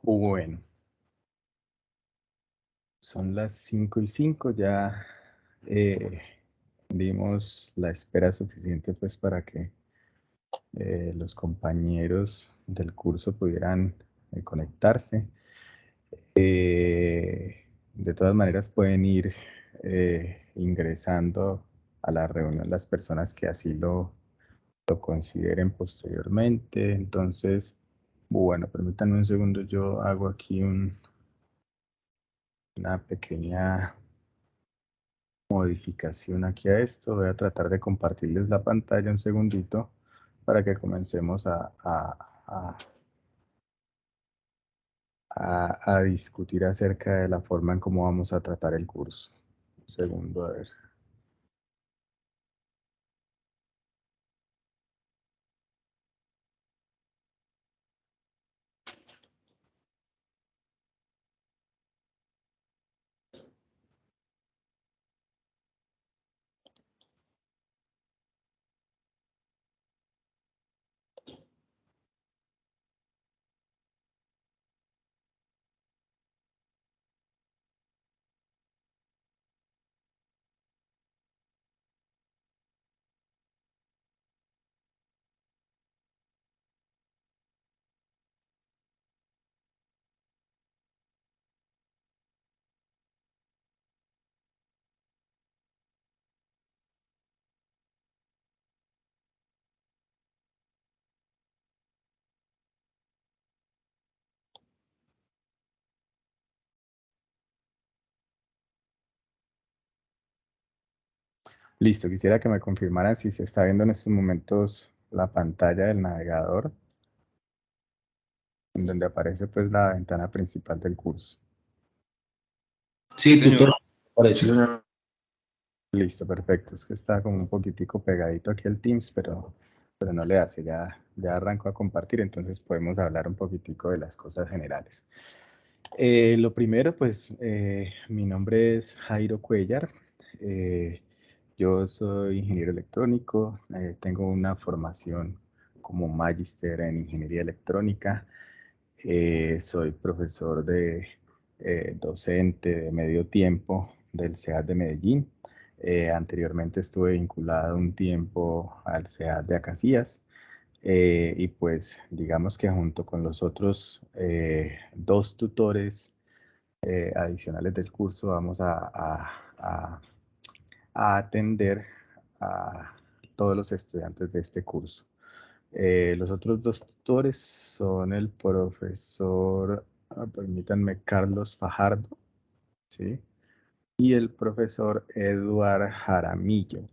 Bueno, son las 5:05, ya dimos la espera suficiente pues para que los compañeros del curso pudieran conectarse. De todas maneras pueden ir ingresando a la reunión las personas que así lo consideren posteriormente. Entonces, bueno, permítanme un segundo, yo hago aquí una pequeña modificación aquí a esto. Voy a tratar de compartirles la pantalla un segundito para que comencemos a discutir acerca de la forma en cómo vamos a tratar el curso. Un segundo, a ver. Listo, quisiera que me confirmaran si se está viendo en estos momentos la pantalla del navegador, en donde aparece pues la ventana principal del curso. Sí, tutor. Parece. Listo, perfecto. Es que está como un poquitico pegadito aquí el Teams, pero no le hace. Ya arranco a compartir, entonces podemos hablar un poquitico de las cosas generales. Lo primero, pues, mi nombre es Jairo Cuellar. Yo soy ingeniero electrónico. Tengo una formación como magíster en ingeniería electrónica. Soy profesor docente de medio tiempo del CEAD de Medellín. Anteriormente estuve vinculado un tiempo al CEAD de Acacías. Y pues digamos que junto con los otros dos tutores adicionales del curso vamos a atender a todos los estudiantes de este curso. Los otros dos tutores son el profesor, permítanme, Carlos Fajardo, ¿sí? Y el profesor Eduard Jaramillo,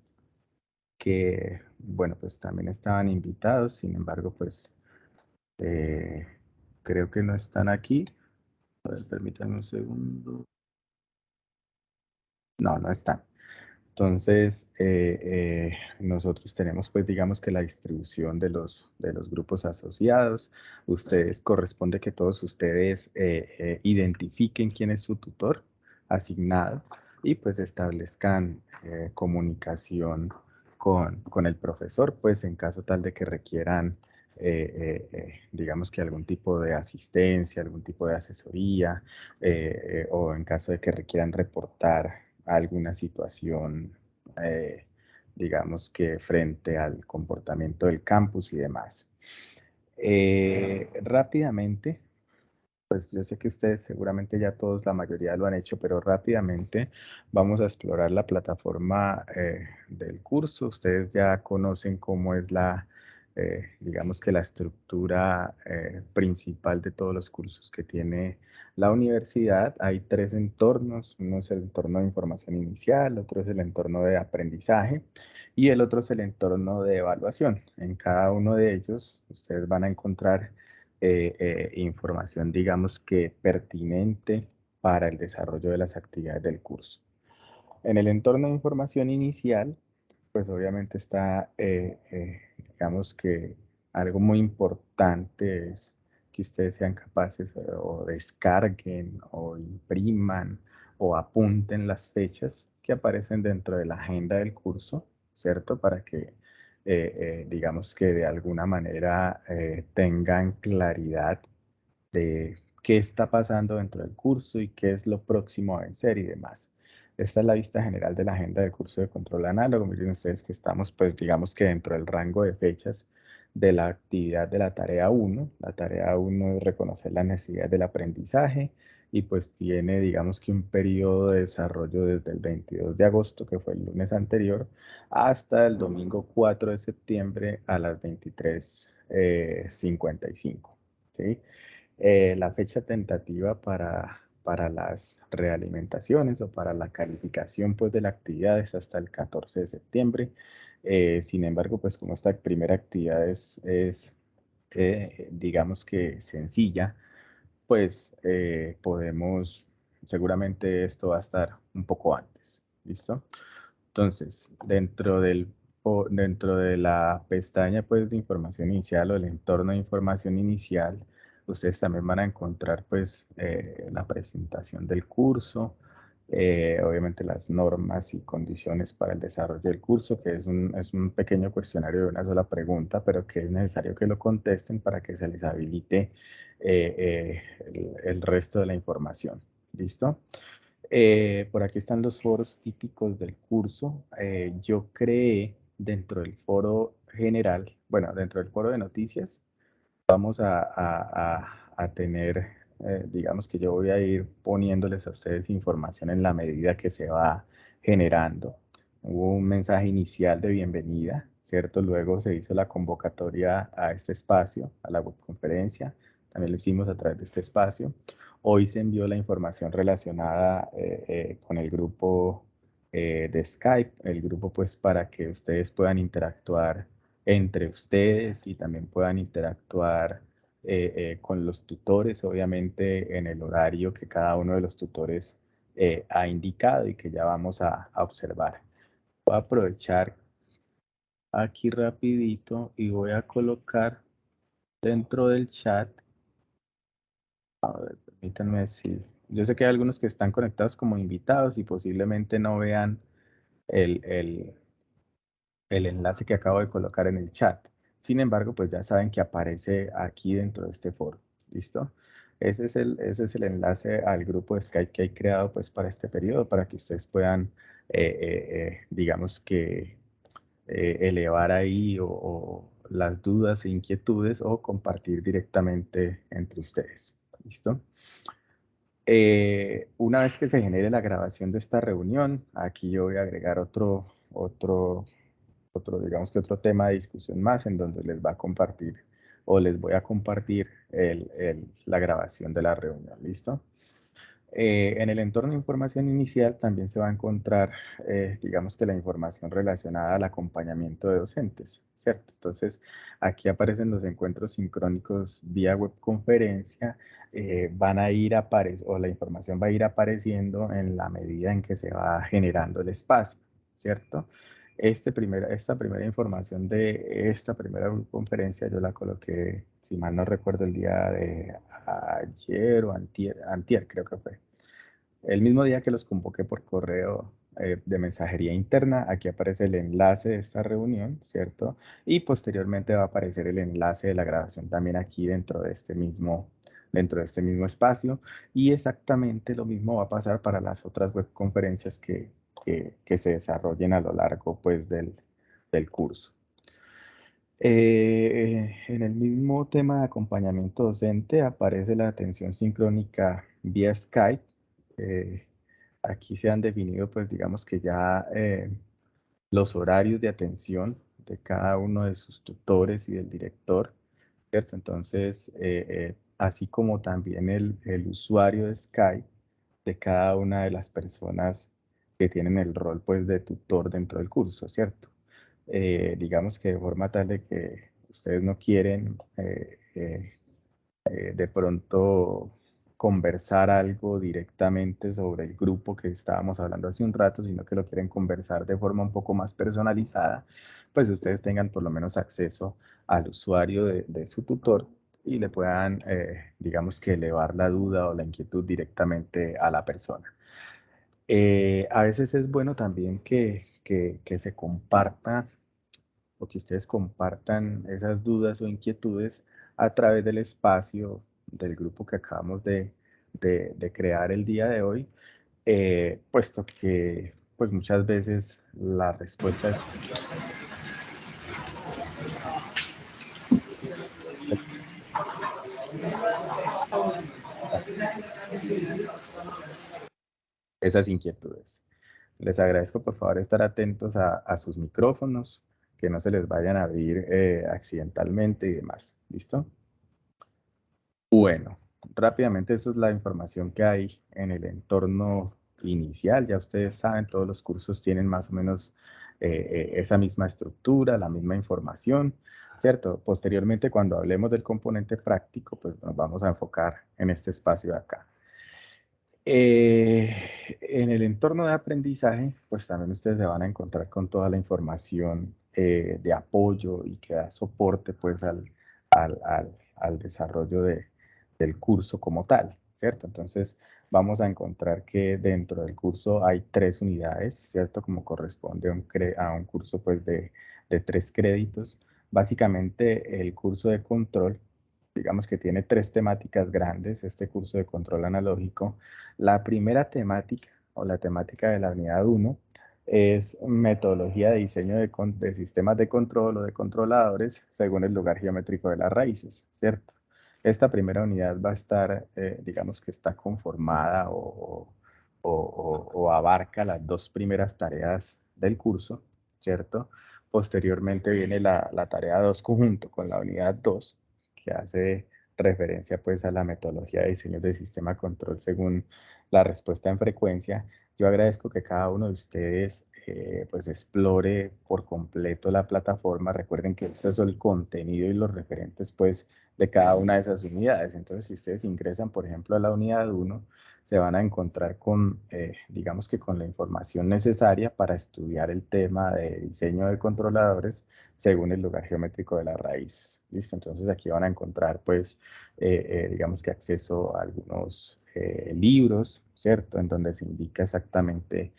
que, bueno, pues también estaban invitados, sin embargo, pues creo que no están aquí. A ver, permítanme un segundo. No están. Entonces, nosotros tenemos, pues, digamos que la distribución de los grupos asociados. Ustedes, corresponde que todos ustedes identifiquen quién es su tutor asignado y pues establezcan comunicación con el profesor, pues en caso tal de que requieran, digamos que algún tipo de asistencia, algún tipo de asesoría, o en caso de que requieran reportar alguna situación, digamos que frente al comportamiento del campus y demás. Rápidamente, pues yo sé que ustedes seguramente ya todos, la mayoría lo han hecho, pero rápidamente vamos a explorar la plataforma del curso. Ustedes ya conocen cómo es digamos que la estructura principal de todos los cursos que tiene la universidad. Hay tres entornos: uno es el entorno de información inicial, otro es el entorno de aprendizaje y el otro es el entorno de evaluación. En cada uno de ellos ustedes van a encontrar información, digamos que pertinente para el desarrollo de las actividades del curso. En el entorno de información inicial, pues obviamente está, digamos que algo muy importante es que ustedes sean capaces o descarguen o impriman o apunten las fechas que aparecen dentro de la agenda del curso, ¿cierto? Para que, digamos que de alguna manera tengan claridad de qué está pasando dentro del curso y qué es lo próximo a vencer y demás. Esta es la vista general de la agenda del curso de control análogo. Miren ustedes que estamos, pues digamos que dentro del rango de fechas de la actividad de la tarea 1. La tarea 1 es reconocer las necesidades del aprendizaje y pues tiene, digamos que un periodo de desarrollo desde el 22 de agosto, que fue el lunes anterior, hasta el domingo 4 de septiembre a las 23:55. ¿Sí? La fecha tentativa para las realimentaciones o para la calificación pues, de la actividad es hasta el 14 de septiembre. Sin embargo, pues como esta primera actividad es digamos que sencilla, pues podemos, seguramente esto va a estar un poco antes. ¿Listo? Entonces, dentro de la pestaña pues, de información inicial o el entorno de información inicial, ustedes también van a encontrar pues, la presentación del curso, obviamente las normas y condiciones para el desarrollo del curso, que es un pequeño cuestionario de una sola pregunta, pero que es necesario que lo contesten para que se les habilite el resto de la información. ¿Listo? Por aquí están los foros típicos del curso. Yo creé dentro del foro general, bueno, dentro del foro de noticias, vamos a tener, digamos que yo voy a ir poniéndoles a ustedes información en la medida que se va generando. Hubo un mensaje inicial de bienvenida, ¿cierto? Luego se hizo la convocatoria a este espacio, a la webconferencia. También lo hicimos a través de este espacio. Hoy se envió la información relacionada con el grupo de Skype, el grupo pues para que ustedes puedan interactuar entre ustedes y también puedan interactuar con los tutores, obviamente en el horario que cada uno de los tutores ha indicado y que ya vamos a observar. Voy a aprovechar aquí rapidito y voy a colocar dentro del chat, a ver, permítanme decir, yo sé que hay algunos que están conectados como invitados y posiblemente no vean el, el, el enlace que acabo de colocar en el chat. Sin embargo, pues ya saben que aparece aquí dentro de este foro. ¿Listo? Ese es el enlace al grupo de Skype que hay creado pues para este periodo, para que ustedes puedan, digamos que, elevar ahí o las dudas e inquietudes o compartir directamente entre ustedes. ¿Listo? Una vez que se genere la grabación de esta reunión, aquí yo voy a agregar digamos que otro tema de discusión más en donde les va a compartir o les voy a compartir la grabación de la reunión. ¿Listo? En el entorno de información inicial también se va a encontrar, digamos que la información relacionada al acompañamiento de docentes, ¿cierto? Entonces, aquí aparecen los encuentros sincrónicos vía webconferencia, van a ir o la información va a ir apareciendo en la medida en que se va generando el espacio, ¿cierto? Esta primera información de esta primera conferencia yo la coloqué, si mal no recuerdo, el día de ayer o antier creo que fue. El mismo día que los convoqué por correo de mensajería interna, aquí aparece el enlace de esta reunión, ¿cierto? Y posteriormente va a aparecer el enlace de la grabación también aquí dentro de este mismo espacio. Y exactamente lo mismo va a pasar para las otras webconferencias que se desarrollen a lo largo pues, del curso. En el mismo tema de acompañamiento docente aparece la atención sincrónica vía Skype. Aquí se han definido, pues digamos que ya los horarios de atención de cada uno de sus tutores y del director, ¿cierto? Entonces, así como también el usuario de Skype de cada una de las personas que tienen el rol, pues, de tutor dentro del curso, ¿cierto? Digamos que de forma tal de que ustedes no quieren de pronto conversar algo directamente sobre el grupo que estábamos hablando hace un rato, sino que lo quieren conversar de forma un poco más personalizada, pues ustedes tengan por lo menos acceso al usuario de su tutor y le puedan, digamos que elevar la duda o la inquietud directamente a la persona. A veces es bueno también que se comparta o que ustedes compartan esas dudas o inquietudes a través del espacio del grupo que acabamos de crear el día de hoy, puesto que pues muchas veces la respuesta es... esas inquietudes. Les agradezco por favor estar atentos a sus micrófonos, que no se les vayan a abrir accidentalmente y demás. ¿Listo? Bueno, rápidamente eso es la información que hay en el entorno inicial. Ya ustedes saben, todos los cursos tienen más o menos esa misma estructura, la misma información, ¿cierto? Posteriormente, cuando hablemos del componente práctico, pues nos vamos a enfocar en este espacio de acá. En el entorno de aprendizaje, pues también ustedes se van a encontrar con toda la información de apoyo y que da soporte pues al desarrollo del curso como tal, ¿cierto? Entonces vamos a encontrar que dentro del curso hay 3 unidades, ¿cierto? Como corresponde a un curso pues de 3 créditos. Básicamente el curso de control, digamos que tiene 3 temáticas grandes, este curso de control analógico. La primera temática, o la temática de la unidad 1, es metodología de diseño de sistemas de control o de controladores según el lugar geométrico de las raíces, ¿cierto? Esta primera unidad va a estar, digamos que está conformada o abarca las 2 primeras tareas del curso, ¿cierto? Posteriormente viene la tarea 2 conjunto con la unidad 2, que hace referencia pues a la metodología de diseño de sistema control según la respuesta en frecuencia. Yo agradezco que cada uno de ustedes pues explore por completo la plataforma. Recuerden que esto es el contenido y los referentes pues de cada una de esas unidades. Entonces, si ustedes ingresan, por ejemplo, a la unidad 1, se van a encontrar con, digamos que con la información necesaria para estudiar el tema de diseño de controladores según el lugar geométrico de las raíces. ¿Listo? Entonces, aquí van a encontrar, pues, digamos que acceso a algunos libros, ¿cierto? En donde se indica exactamente,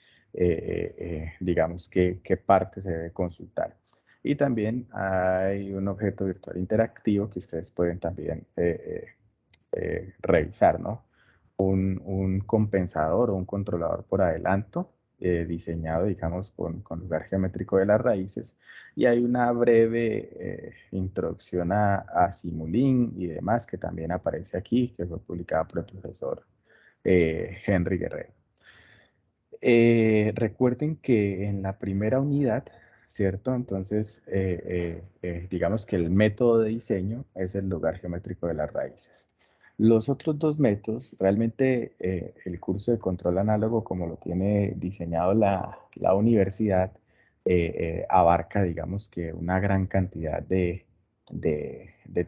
digamos, qué parte se debe consultar. Y también hay un objeto virtual interactivo que ustedes pueden también revisar, ¿no? Un compensador o un controlador por adelanto, diseñado, digamos, con lugar geométrico de las raíces. Y hay una breve introducción a Simulink y demás que también aparece aquí, que fue publicada por el profesor Henry Guerrero. Recuerden que en la primera unidad, ¿cierto? Entonces, digamos que el método de diseño es el lugar geométrico de las raíces. Los otros 2 métodos, realmente el curso de control análogo, como lo tiene diseñado la universidad, abarca, digamos que una gran cantidad de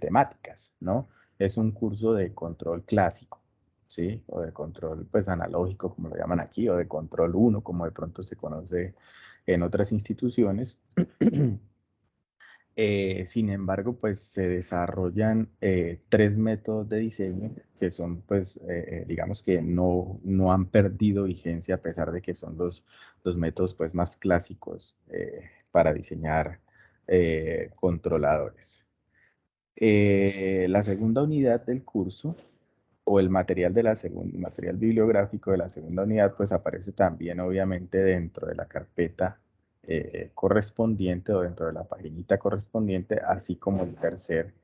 temáticas, ¿no? Es un curso de control clásico. ¿Sí? O de control pues analógico, como lo llaman aquí, o de control 1, como de pronto se conoce en otras instituciones. Sin embargo, pues se desarrollan 3 métodos de diseño que son, pues, digamos que no han perdido vigencia a pesar de que son los métodos pues, más clásicos para diseñar controladores. La segunda unidad del curso o el material de la segunda, material bibliográfico de la segunda unidad, pues aparece también obviamente dentro de la carpeta correspondiente o dentro de la paginita correspondiente, así como el tercer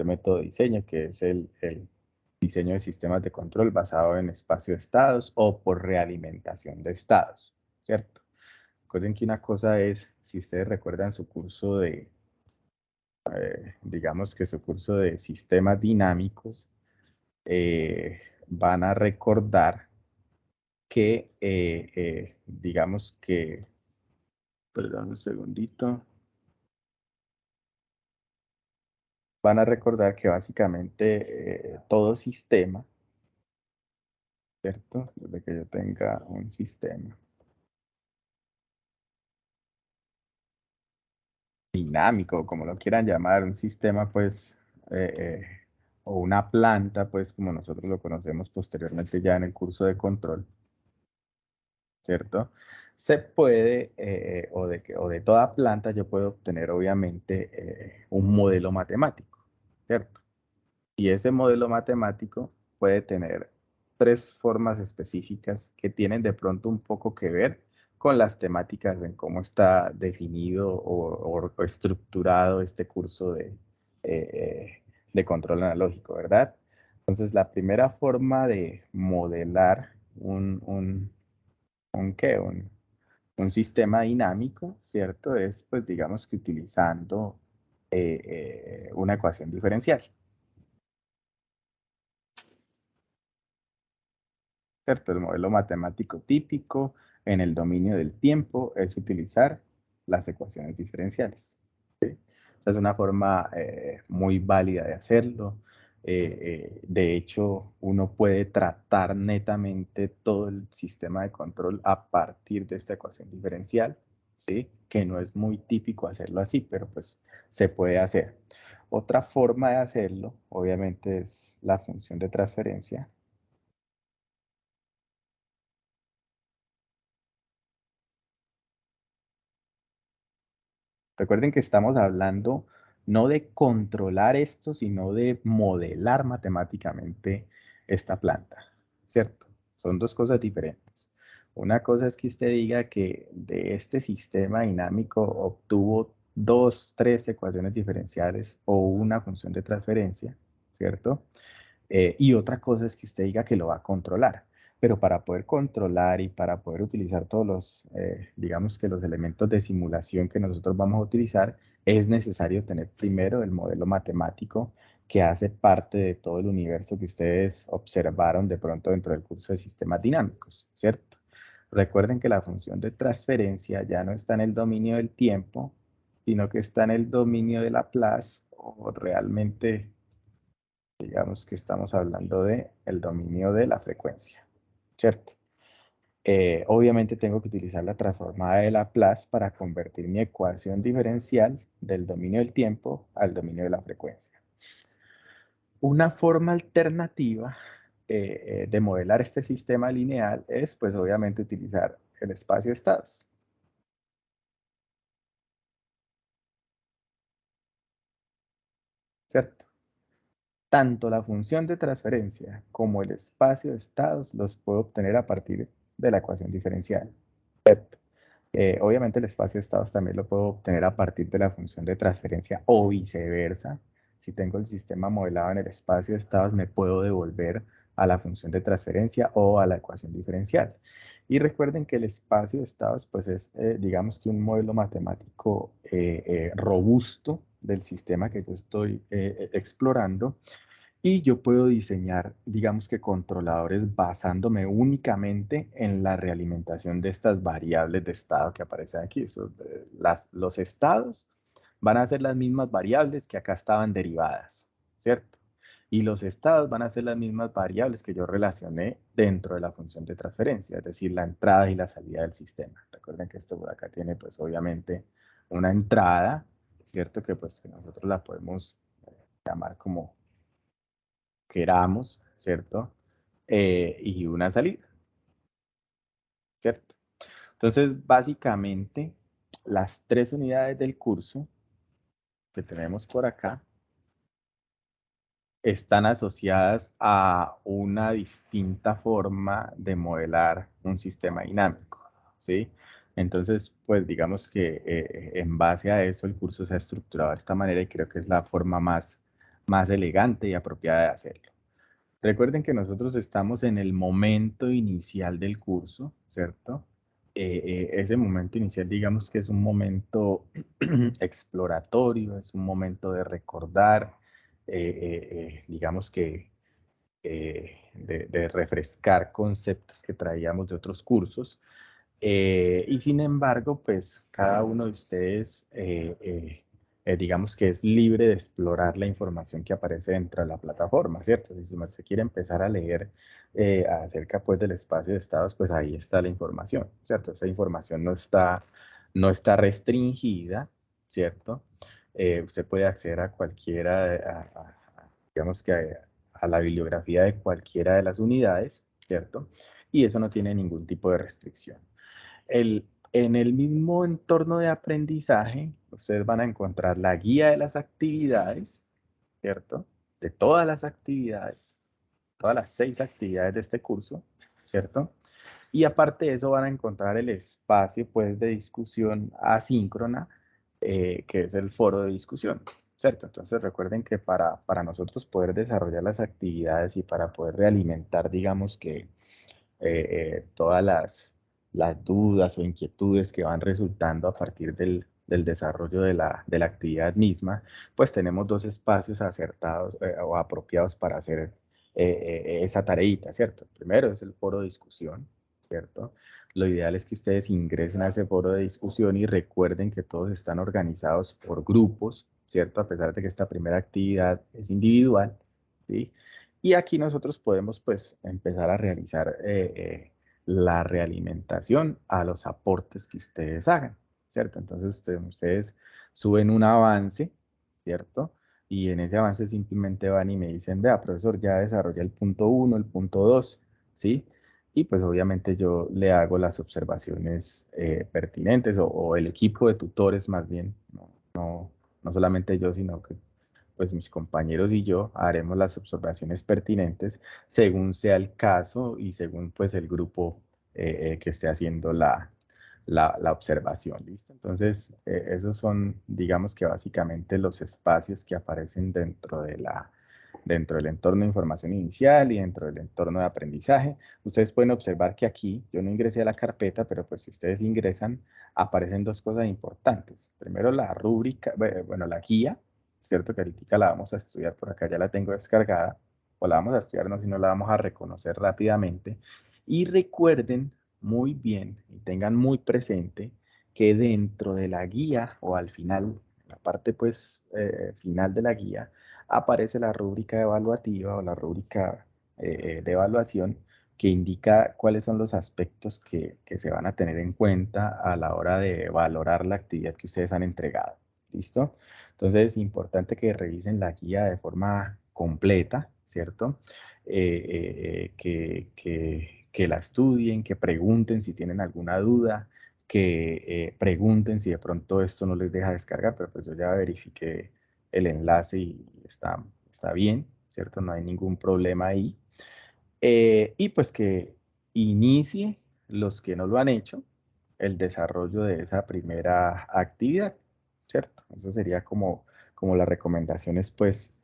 método de diseño, que es el diseño de sistemas de control basado en espacio de estados o por realimentación de estados, ¿cierto? Recuerden que una cosa es, si ustedes recuerdan su curso de, digamos que su curso de sistemas dinámicos, van a recordar que, digamos que, perdón un segundito, van a recordar que básicamente todo sistema, ¿cierto? Desde que yo tenga un sistema dinámico, como lo quieran llamar, un sistema pues, o una planta pues como nosotros lo conocemos posteriormente ya en el curso de control, ¿cierto? Se puede, o de toda planta yo puedo obtener obviamente un modelo matemático, ¿cierto? Y ese modelo matemático puede tener 3 formas específicas que tienen de pronto un poco que ver con las temáticas en cómo está definido o estructurado este curso de control analógico, ¿verdad? Entonces, la primera forma de modelar ¿qué? Un sistema dinámico, ¿cierto? Es, pues, digamos que utilizando una ecuación diferencial. ¿Cierto? El modelo matemático típico en el dominio del tiempo es utilizar las ecuaciones diferenciales. ¿Sí? Es una forma muy válida de hacerlo. De hecho, uno puede tratar netamente todo el sistema de control a partir de esta ecuación diferencial, ¿sí? Que no es muy típico hacerlo así, pero pues se puede hacer. Otra forma de hacerlo, obviamente, es la función de transferencia. Recuerden que estamos hablando no de controlar esto, sino de modelar matemáticamente esta planta, ¿cierto? Son dos cosas diferentes. Una cosa es que usted diga que de este sistema dinámico obtuvo 2, 3 ecuaciones diferenciales o una función de transferencia, ¿cierto? Y otra cosa es que usted diga que lo va a controlar. Pero para poder controlar y para poder utilizar todos los, digamos que los elementos de simulación que nosotros vamos a utilizar, es necesario tener primero el modelo matemático que hace parte de todo el universo que ustedes observaron de pronto dentro del curso de sistemas dinámicos, ¿cierto? Recuerden que la función de transferencia ya no está en el dominio del tiempo, sino que está en el dominio de Laplace, o realmente digamos que estamos hablando de el dominio de la frecuencia, ¿cierto? Obviamente tengo que utilizar la transformada de Laplace para convertir mi ecuación diferencial del dominio del tiempo al dominio de la frecuencia. Una forma alternativa de modelar este sistema lineal es, pues, obviamente utilizar el espacio de estados. ¿Cierto? Tanto la función de transferencia como el espacio de estados los puedo obtener a partir de la ecuación diferencial. ¿Cierto? Obviamente el espacio de estados también lo puedo obtener a partir de la función de transferencia o viceversa. Si tengo el sistema modelado en el espacio de estados, me puedo devolver a la función de transferencia o a la ecuación diferencial. Y recuerden que el espacio de estados, pues es, digamos que un modelo matemático robusto del sistema que yo estoy explorando. Y yo puedo diseñar, digamos que controladores basándome únicamente en la realimentación de estas variables de estado que aparecen aquí. Los estados van a ser las mismas variables que acá estaban derivadas, ¿cierto? Y los estados van a ser las mismas variables que yo relacioné dentro de la función de transferencia, es decir, la entrada y la salida del sistema. Recuerden que esto por acá tiene, pues, obviamente una entrada, ¿cierto? Que pues que nosotros la podemos llamar como queramos, ¿cierto? Y una salida, ¿cierto? Entonces, básicamente, las 3 unidades del curso que tenemos por acá están asociadas a una distinta forma de modelar un sistema dinámico, ¿sí? Entonces, pues digamos que en base a eso el curso se ha estructurado de esta manera y creo que es la forma más elegante y apropiada de hacerlo. Recuerden que nosotros estamos en el momento inicial del curso, ¿cierto? Ese momento inicial, digamos que es un momento exploratorio, es un momento de recordar, digamos que de refrescar conceptos que traíamos de otros cursos. Y sin embargo, pues cada uno de ustedes, digamos que es libre de explorar la información que aparece dentro de la plataforma, ¿cierto? Si se quiere empezar a leer acerca pues del espacio de estados, pues ahí está la información, ¿cierto? Esa información no está restringida, ¿cierto? Usted puede acceder a cualquiera, digamos que a la bibliografía de cualquiera de las unidades, ¿cierto? Y eso no tiene ningún tipo de restricción. En el mismo entorno de aprendizaje, ustedes van a encontrar la guía de las actividades, ¿cierto? de todas las actividades, todas las 6 actividades de este curso, ¿cierto? Y aparte de eso van a encontrar el espacio pues de discusión asíncrona, que es el foro de discusión, ¿cierto? Entonces recuerden que para nosotros poder desarrollar las actividades y para poder realimentar, digamos que todas las dudas o inquietudes que van resultando a partir del desarrollo de la actividad misma, pues tenemos 2 espacios acertados o apropiados para hacer esa tareita, ¿cierto? Primero es el foro de discusión, ¿cierto? Lo ideal es que ustedes ingresen a ese foro de discusión y recuerden que todos están organizados por grupos, ¿cierto? A pesar de que esta primera actividad es individual, ¿sí? Y aquí nosotros podemos pues empezar a realizar la realimentación a los aportes que ustedes hagan, ¿cierto? Entonces ustedes suben un avance, ¿cierto? Y en ese avance simplemente van y me dicen, vea, profesor, ya desarrollé el punto 1, el punto 2, ¿sí? Y pues obviamente yo le hago las observaciones pertinentes o el equipo de tutores más bien, no solamente yo, sino que pues mis compañeros y yo haremos las observaciones pertinentes según sea el caso y según pues el grupo que esté haciendo la observación, ¿listo? Entonces, esos son, digamos que básicamente los espacios que aparecen dentro del entorno de información inicial y dentro del entorno de aprendizaje. Ustedes pueden observar que aquí, yo no ingresé a la carpeta, pero pues si ustedes ingresan, aparecen 2 cosas importantes. Primero la rúbrica, bueno, la guía, ¿cierto? Que ahorita la vamos a estudiar por acá, ya la tengo descargada, o la vamos a estudiar, no, si no la vamos a reconocer rápidamente. Y recuerden muy bien y tengan muy presente que dentro de la guía o al final, la parte pues final de la guía, aparece la rúbrica evaluativa o la rúbrica de evaluación que indica cuáles son los aspectos que se van a tener en cuenta a la hora de valorar la actividad que ustedes han entregado. ¿Listo? Entonces es importante que revisen la guía de forma completa, ¿cierto? Que la estudien, que pregunten si tienen alguna duda, que pregunten si de pronto esto no les deja descargar, pero pues yo ya verifiqué el enlace y está bien, ¿cierto? No hay ningún problema ahí. Y pues que inicie los que no lo han hecho el desarrollo de esa primera actividad, ¿cierto? Eso sería como las recomendaciones pues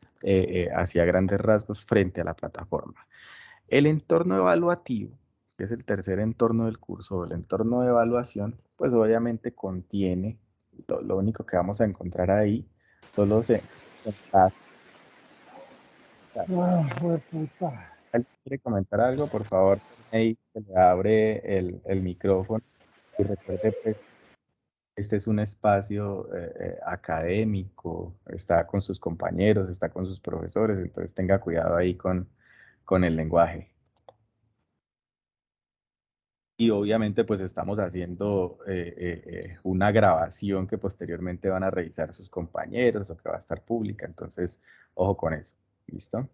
hacia grandes rasgos frente a la plataforma. El entorno evaluativo, que es el tercer entorno del curso, el entorno de evaluación, pues obviamente contiene, lo único que vamos a encontrar ahí son los enlaces. ¿Alguien quiere comentar algo? Por favor, ahí se le abre el micrófono y recuerde pues, este es un espacio académico, está con sus compañeros, está con sus profesores, entonces tenga cuidado ahí con el lenguaje. Y obviamente pues estamos haciendo una grabación que posteriormente van a revisar sus compañeros o que va a estar pública, entonces ojo con eso, ¿listo?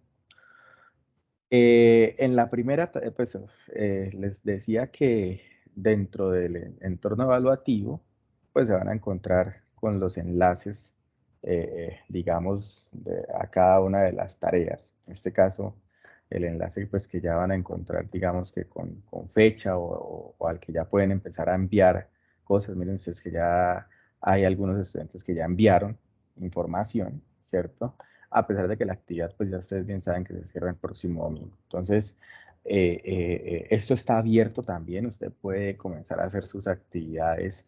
En la primera, pues les decía que dentro del entorno evaluativo, pues se van a encontrar con los enlaces, digamos, a cada una de las tareas. En este caso, el enlace pues que ya van a encontrar, digamos que con fecha o al que ya pueden empezar a enviar cosas. Miren ustedes que ya hay algunos estudiantes que ya enviaron información, ¿cierto? A pesar de que la actividad, pues ya ustedes bien saben que se cierra el próximo domingo. Entonces, esto está abierto también, usted puede comenzar a hacer sus actividades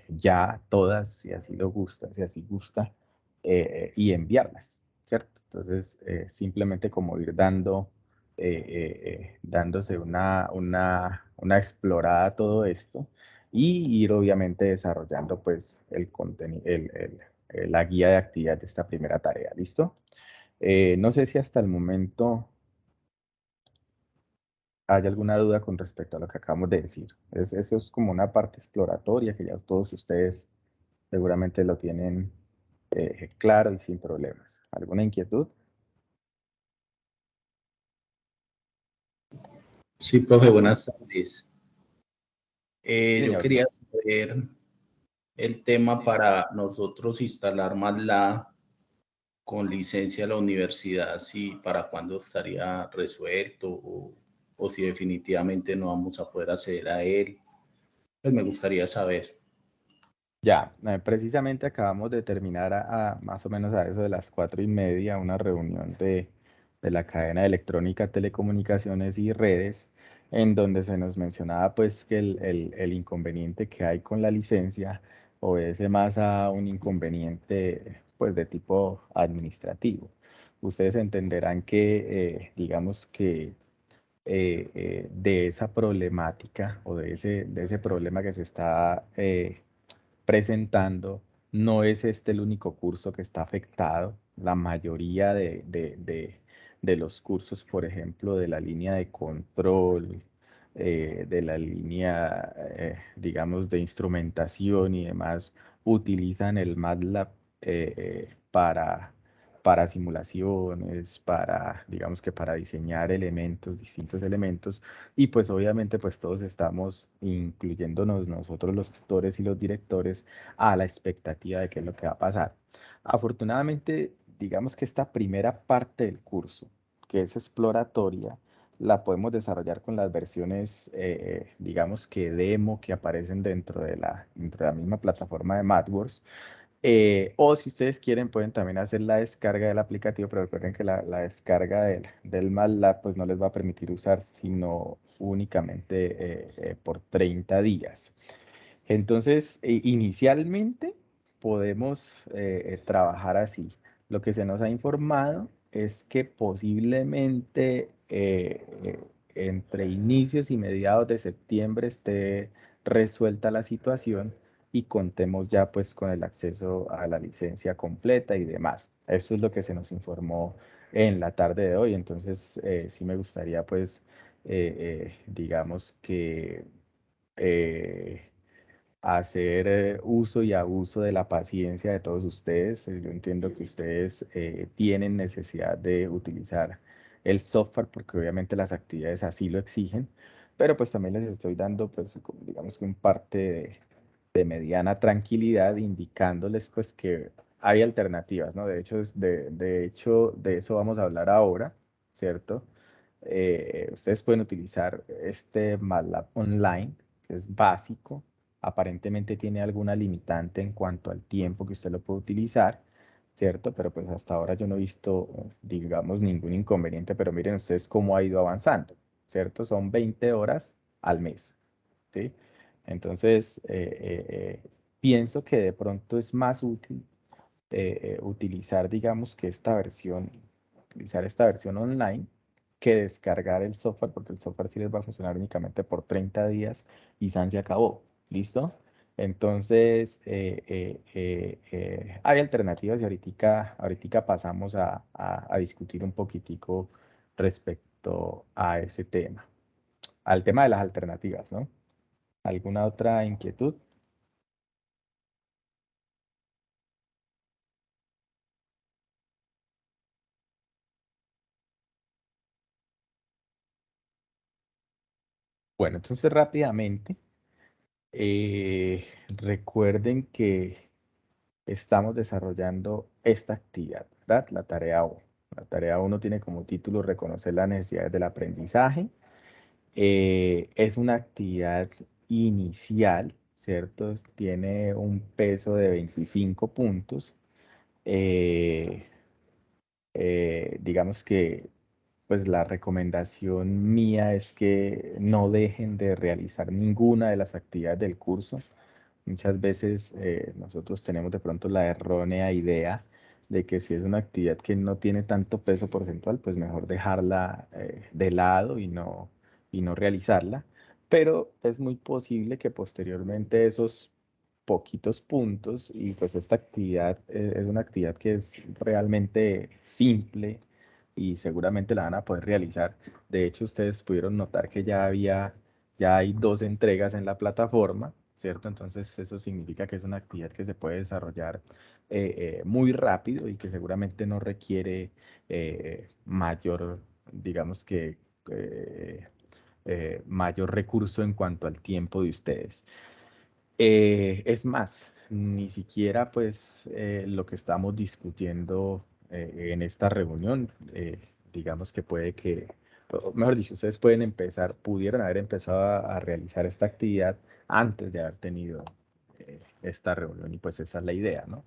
ya todas, si así lo gusta, si así gusta, y enviarlas, ¿cierto? Entonces, simplemente como ir dándose una explorada a todo esto y ir obviamente desarrollando pues el contenido, la guía de actividad de esta primera tarea, ¿listo? No sé si hasta el momento hay alguna duda con respecto a lo que acabamos de decir. Eso es como una parte exploratoria que ya todos ustedes seguramente lo tienen claro y sin problemas. ¿Alguna inquietud? Sí, profe, buenas tardes. Yo Señor. quería saber el tema para nosotros instalar MATLAB con licencia a la universidad, si para cuándo estaría resuelto o si definitivamente no vamos a poder acceder a él. Pues me gustaría saber. Ya, precisamente acabamos de terminar más o menos a eso de las 4:30 una reunión de la cadena electrónica, telecomunicaciones y redes, en donde se nos mencionaba pues que el inconveniente que hay con la licencia obedece más a un inconveniente pues de tipo administrativo. Ustedes entenderán que digamos que de esa problemática o de ese problema que se está presentando, no es este el único curso que está afectado. La mayoría de los cursos, por ejemplo, de la línea de control, de la línea, digamos, de instrumentación y demás, utilizan el MATLAB para simulaciones, para, digamos que para diseñar elementos, distintos elementos, y pues obviamente pues todos estamos, incluyéndonos nosotros los tutores y los directores, a la expectativa de qué es lo que va a pasar. Afortunadamente, digamos que esta primera parte del curso, que es exploratoria, la podemos desarrollar con las versiones, digamos que demo que aparecen dentro de la misma plataforma de MathWorks. O si ustedes quieren, pueden también hacer la descarga del aplicativo, pero recuerden que la descarga del MATLAB pues no les va a permitir usar sino únicamente por 30 días. Entonces, inicialmente podemos trabajar así. Lo que se nos ha informado es que posiblemente entre inicios y mediados de septiembre esté resuelta la situación y contemos ya pues con el acceso a la licencia completa y demás. Esto es lo que se nos informó en la tarde de hoy. Entonces, sí me gustaría pues, digamos que eh, hacer uso y abuso de la paciencia de todos ustedes. Yo entiendo que ustedes tienen necesidad de utilizar el software porque obviamente las actividades así lo exigen, pero pues también les estoy dando pues digamos que un parte de mediana tranquilidad indicándoles pues que hay alternativas, ¿no? De hecho, de eso vamos a hablar ahora, ¿cierto? Ustedes pueden utilizar este MATLAB Online, que es básico. Aparentemente tiene alguna limitante en cuanto al tiempo que usted lo puede utilizar, ¿cierto? Pero pues hasta ahora yo no he visto, digamos, ningún inconveniente, pero miren ustedes cómo ha ido avanzando, ¿cierto? Son 20 horas al mes, ¿sí? Entonces, pienso que de pronto es más útil utilizar, digamos que utilizar esta versión online que descargar el software, porque el software sí les va a funcionar únicamente por 30 días y San se acabó. ¿Listo? Entonces, hay alternativas y ahorita pasamos a discutir un poquitico respecto a ese tema, al tema de las alternativas, ¿no? ¿Alguna otra inquietud? Bueno, entonces rápidamente, recuerden que estamos desarrollando esta actividad, ¿verdad? La tarea 1. La tarea 1 tiene como título reconocer las necesidades del aprendizaje. Es una actividad inicial, ¿cierto? Tiene un peso de 25 puntos. Eh, digamos que pues la recomendación mía es que no dejen de realizar ninguna de las actividades del curso. Muchas veces nosotros tenemos de pronto la errónea idea de que si es una actividad que no tiene tanto peso porcentual, pues mejor dejarla de lado y no realizarla. Pero es muy posible que posteriormente esos poquitos puntos y pues esta actividad es una actividad que es realmente simple y seguramente la van a poder realizar. De hecho, ustedes pudieron notar que ya hay 2 entregas en la plataforma, ¿cierto? Entonces eso significa que es una actividad que se puede desarrollar muy rápido y que seguramente no requiere mayor, digamos que, mayor recurso en cuanto al tiempo de ustedes. Es más, ni siquiera pues lo que estamos discutiendo en esta reunión, digamos que puede que, o mejor dicho, ustedes pudieron haber empezado a realizar esta actividad antes de haber tenido esta reunión y pues esa es la idea, ¿no?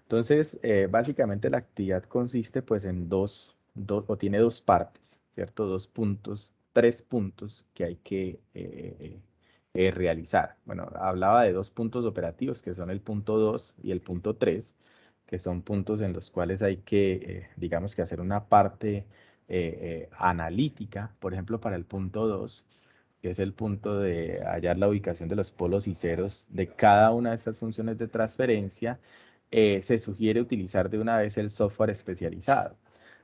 Entonces, básicamente la actividad consiste pues en o tiene dos partes, ¿cierto? Dos puntos, tres puntos que hay que realizar. Bueno, hablaba de dos puntos operativos que son el punto 2 y el punto 3, que son puntos en los cuales hay que, digamos que hacer una parte analítica, por ejemplo, para el punto 2, que es el punto de hallar la ubicación de los polos y ceros de cada una de estas funciones de transferencia. Se sugiere utilizar de una vez el software especializado.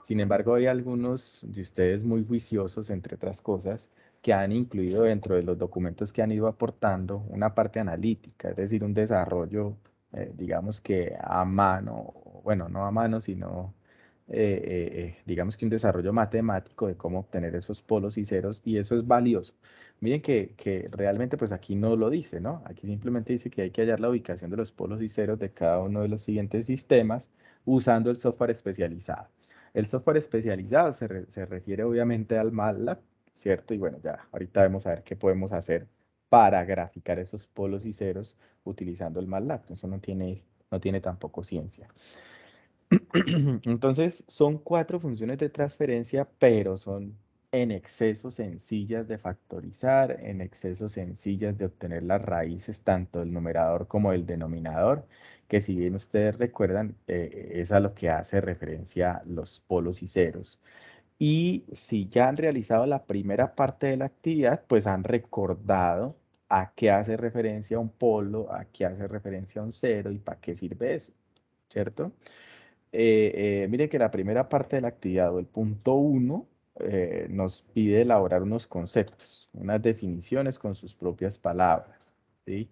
Sin embargo, hay algunos de ustedes muy juiciosos, entre otras cosas, que han incluido dentro de los documentos que han ido aportando una parte analítica, es decir, un desarrollo, digamos que a mano, bueno, no a mano, sino digamos que un desarrollo matemático de cómo obtener esos polos y ceros, y eso es valioso. Miren que realmente pues aquí no lo dice, ¿no? Aquí simplemente dice que hay que hallar la ubicación de los polos y ceros de cada uno de los siguientes sistemas usando el software especializado. El software especializado se refiere obviamente al MATLAB, ¿cierto? Y bueno, ya ahorita vamos a ver qué podemos hacer para graficar esos polos y ceros utilizando el MATLAB. Eso no tiene tampoco ciencia. Entonces, son cuatro funciones de transferencia, pero son en exceso sencillas de factorizar, en exceso sencillas de obtener las raíces, tanto del numerador como del denominador, que si bien ustedes recuerdan, es a lo que hace referencia los polos y ceros. Y si ya han realizado la primera parte de la actividad, pues han recordado a qué hace referencia un polo, a qué hace referencia un cero y para qué sirve eso, ¿cierto? Miren que la primera parte de la actividad o el punto 1 nos pide elaborar unos conceptos, unas definiciones con sus propias palabras, ¿sí?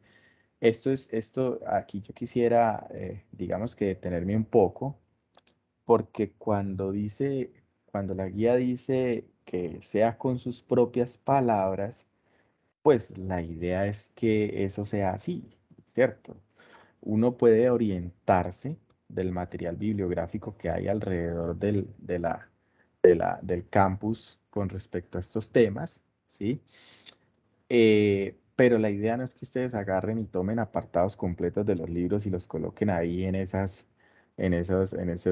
Esto aquí yo quisiera, digamos que detenerme un poco, porque cuando la guía dice que sea con sus propias palabras, pues la idea es que eso sea así, ¿cierto? Uno puede orientarse del material bibliográfico que hay alrededor del campus con respecto a estos temas, ¿sí? Pero la idea no es que ustedes agarren y tomen apartados completos de los libros y los coloquen ahí en ese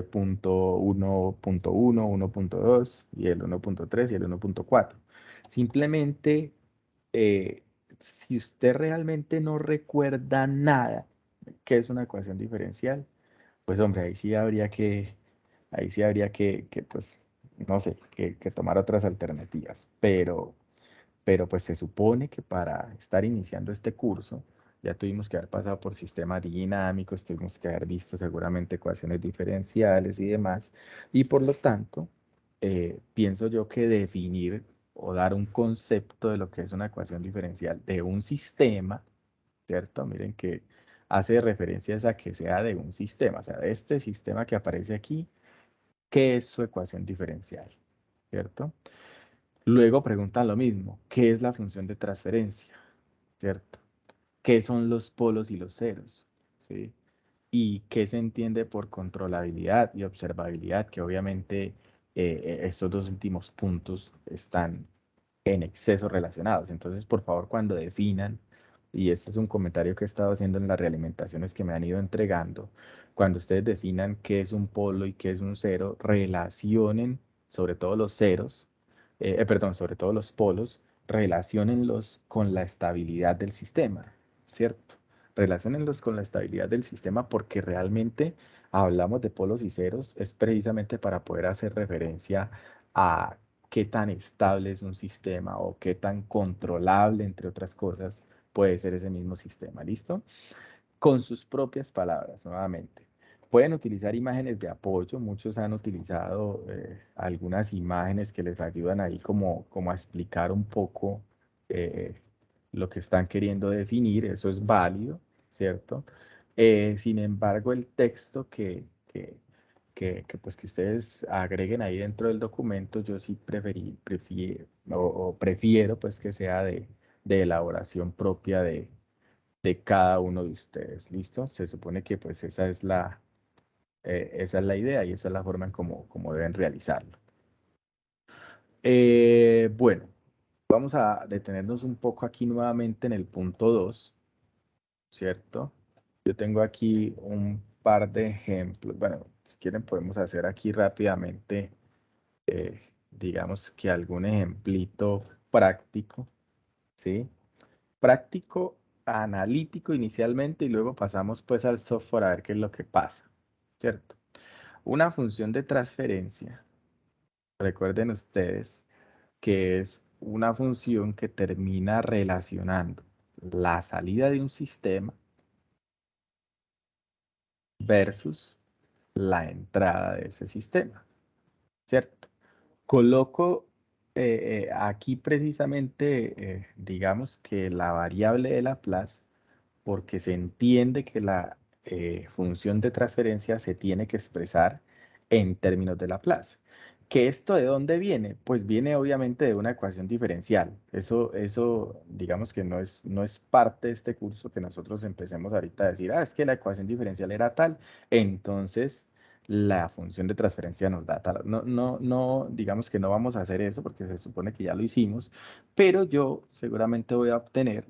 punto 1.1, 1.2 y el 1.3 y el 1.4. Simplemente, si usted realmente no recuerda nada, ¿qué es una ecuación diferencial? Pues hombre, ahí sí habría que pues, no sé, que tomar otras alternativas. Pero pues se supone que para estar iniciando este curso, ya tuvimos que haber pasado por sistemas dinámicos, tuvimos que haber visto seguramente ecuaciones diferenciales y demás. Y por lo tanto, pienso yo que definir o dar un concepto de lo que es una ecuación diferencial de un sistema, ¿cierto? Miren que hace referencias a que sea de un sistema, o sea, de este sistema que aparece aquí, ¿qué es su ecuación diferencial? ¿Cierto? Luego preguntan lo mismo, ¿qué es la función de transferencia? ¿Cierto? ¿Qué son los polos y los ceros? ¿Sí? ¿Y qué se entiende por controlabilidad y observabilidad? Que obviamente estos dos últimos puntos están en exceso relacionados. Entonces, por favor, cuando definan, y este es un comentario que he estado haciendo en las realimentaciones que me han ido entregando, cuando ustedes definan qué es un polo y qué es un cero, relacionen sobre todo los ceros, perdón, sobre todo los polos, relacionenlos con la estabilidad del sistema, ¿cierto? Relaciónenlos con la estabilidad del sistema porque realmente hablamos de polos y ceros, es precisamente para poder hacer referencia a qué tan estable es un sistema o qué tan controlable, entre otras cosas, puede ser ese mismo sistema. ¿Listo? Con sus propias palabras, nuevamente. Pueden utilizar imágenes de apoyo. Muchos han utilizado algunas imágenes que les ayudan ahí como a explicar un poco eh, lo que están queriendo definir. Eso es válido, ¿cierto? Sin embargo, el texto pues que ustedes agreguen ahí dentro del documento, yo sí prefiero pues que sea de elaboración propia de cada uno de ustedes. ¿Listo? Se supone que pues esa es Esa es la idea y esa es la forma en cómo deben realizarlo. Bueno, vamos a detenernos un poco aquí nuevamente en el punto 2, ¿cierto? Yo tengo aquí un par de ejemplos. Bueno, si quieren podemos hacer aquí rápidamente, digamos que algún ejemplito práctico, ¿sí? Práctico, analítico inicialmente y luego pasamos pues al software a ver qué es lo que pasa, ¿cierto? Una función de transferencia, recuerden ustedes que es una función que termina relacionando la salida de un sistema versus la entrada de ese sistema, ¿cierto? Coloco aquí precisamente, digamos que la variable de Laplace, porque se entiende que la función de transferencia se tiene que expresar en términos de Laplace. ¿Que esto de dónde viene? Pues viene obviamente de una ecuación diferencial. Eso digamos que no es parte de este curso que nosotros empecemos ahorita a decir, es que la ecuación diferencial era tal, entonces la función de transferencia nos da tal. No, digamos que no vamos a hacer eso porque se supone que ya lo hicimos, pero yo seguramente voy a obtener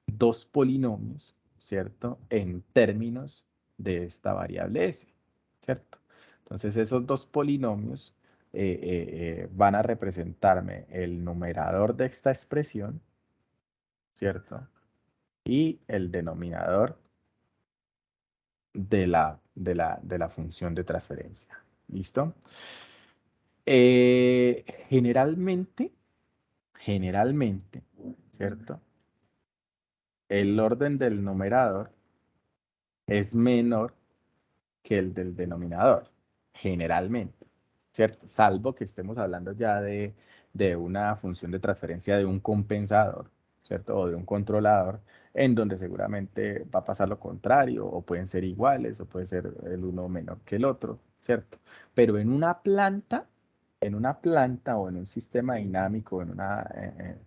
dos polinomios, ¿cierto? En términos de esta variable s, ¿cierto? Entonces esos dos polinomios van a representarme el numerador de esta expresión, ¿cierto? Y el denominador de la función de transferencia. ¿Listo? Generalmente, ¿cierto? El orden del numerador es menor que el del denominador, generalmente, ¿cierto? Salvo que estemos hablando ya de una función de transferencia de un compensador, ¿cierto? O de un controlador, en donde seguramente va a pasar lo contrario, o pueden ser iguales, o puede ser el uno menor que el otro, ¿cierto? Pero en una planta o en un sistema dinámico,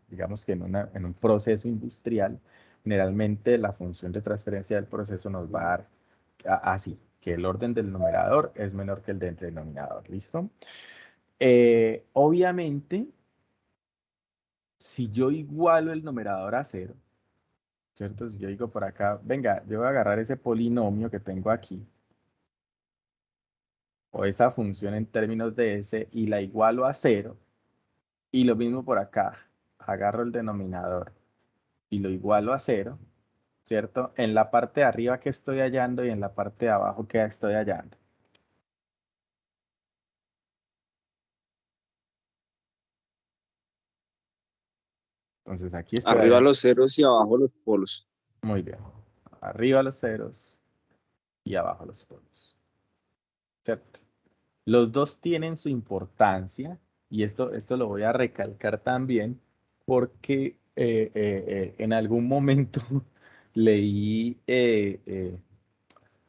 digamos que en un proceso industrial, generalmente la función de transferencia del proceso nos va a dar así, que el orden del numerador es menor que el del denominador, ¿listo? Obviamente, si yo igualo el numerador a cero, ¿cierto? Si yo digo por acá, venga, yo voy a agarrar ese polinomio que tengo aquí, o esa función en términos de s, y la igualo a cero, y lo mismo por acá, agarro el denominador y lo igualo a cero, ¿cierto? En la parte de arriba que estoy hallando y en la parte de abajo que estoy hallando. Entonces aquí estoy Arriba hallando. los ceros y abajo los polos. Muy bien. Arriba los ceros y abajo los polos. ¿Cierto? Los dos tienen su importancia y esto lo voy a recalcar también porque en algún momento leí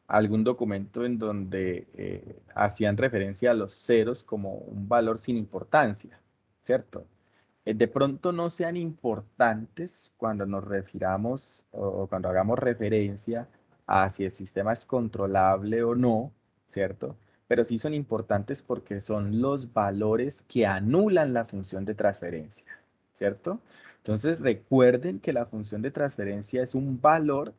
algún documento en donde hacían referencia a los ceros como un valor sin importancia, ¿cierto? De pronto no sean importantes cuando nos refiramos o cuando hagamos referencia a si el sistema es controlable o no, ¿cierto? Pero sí son importantes porque son los valores que anulan la función de transferencia, ¿cierto? Entonces recuerden que la función de transferencia es un valor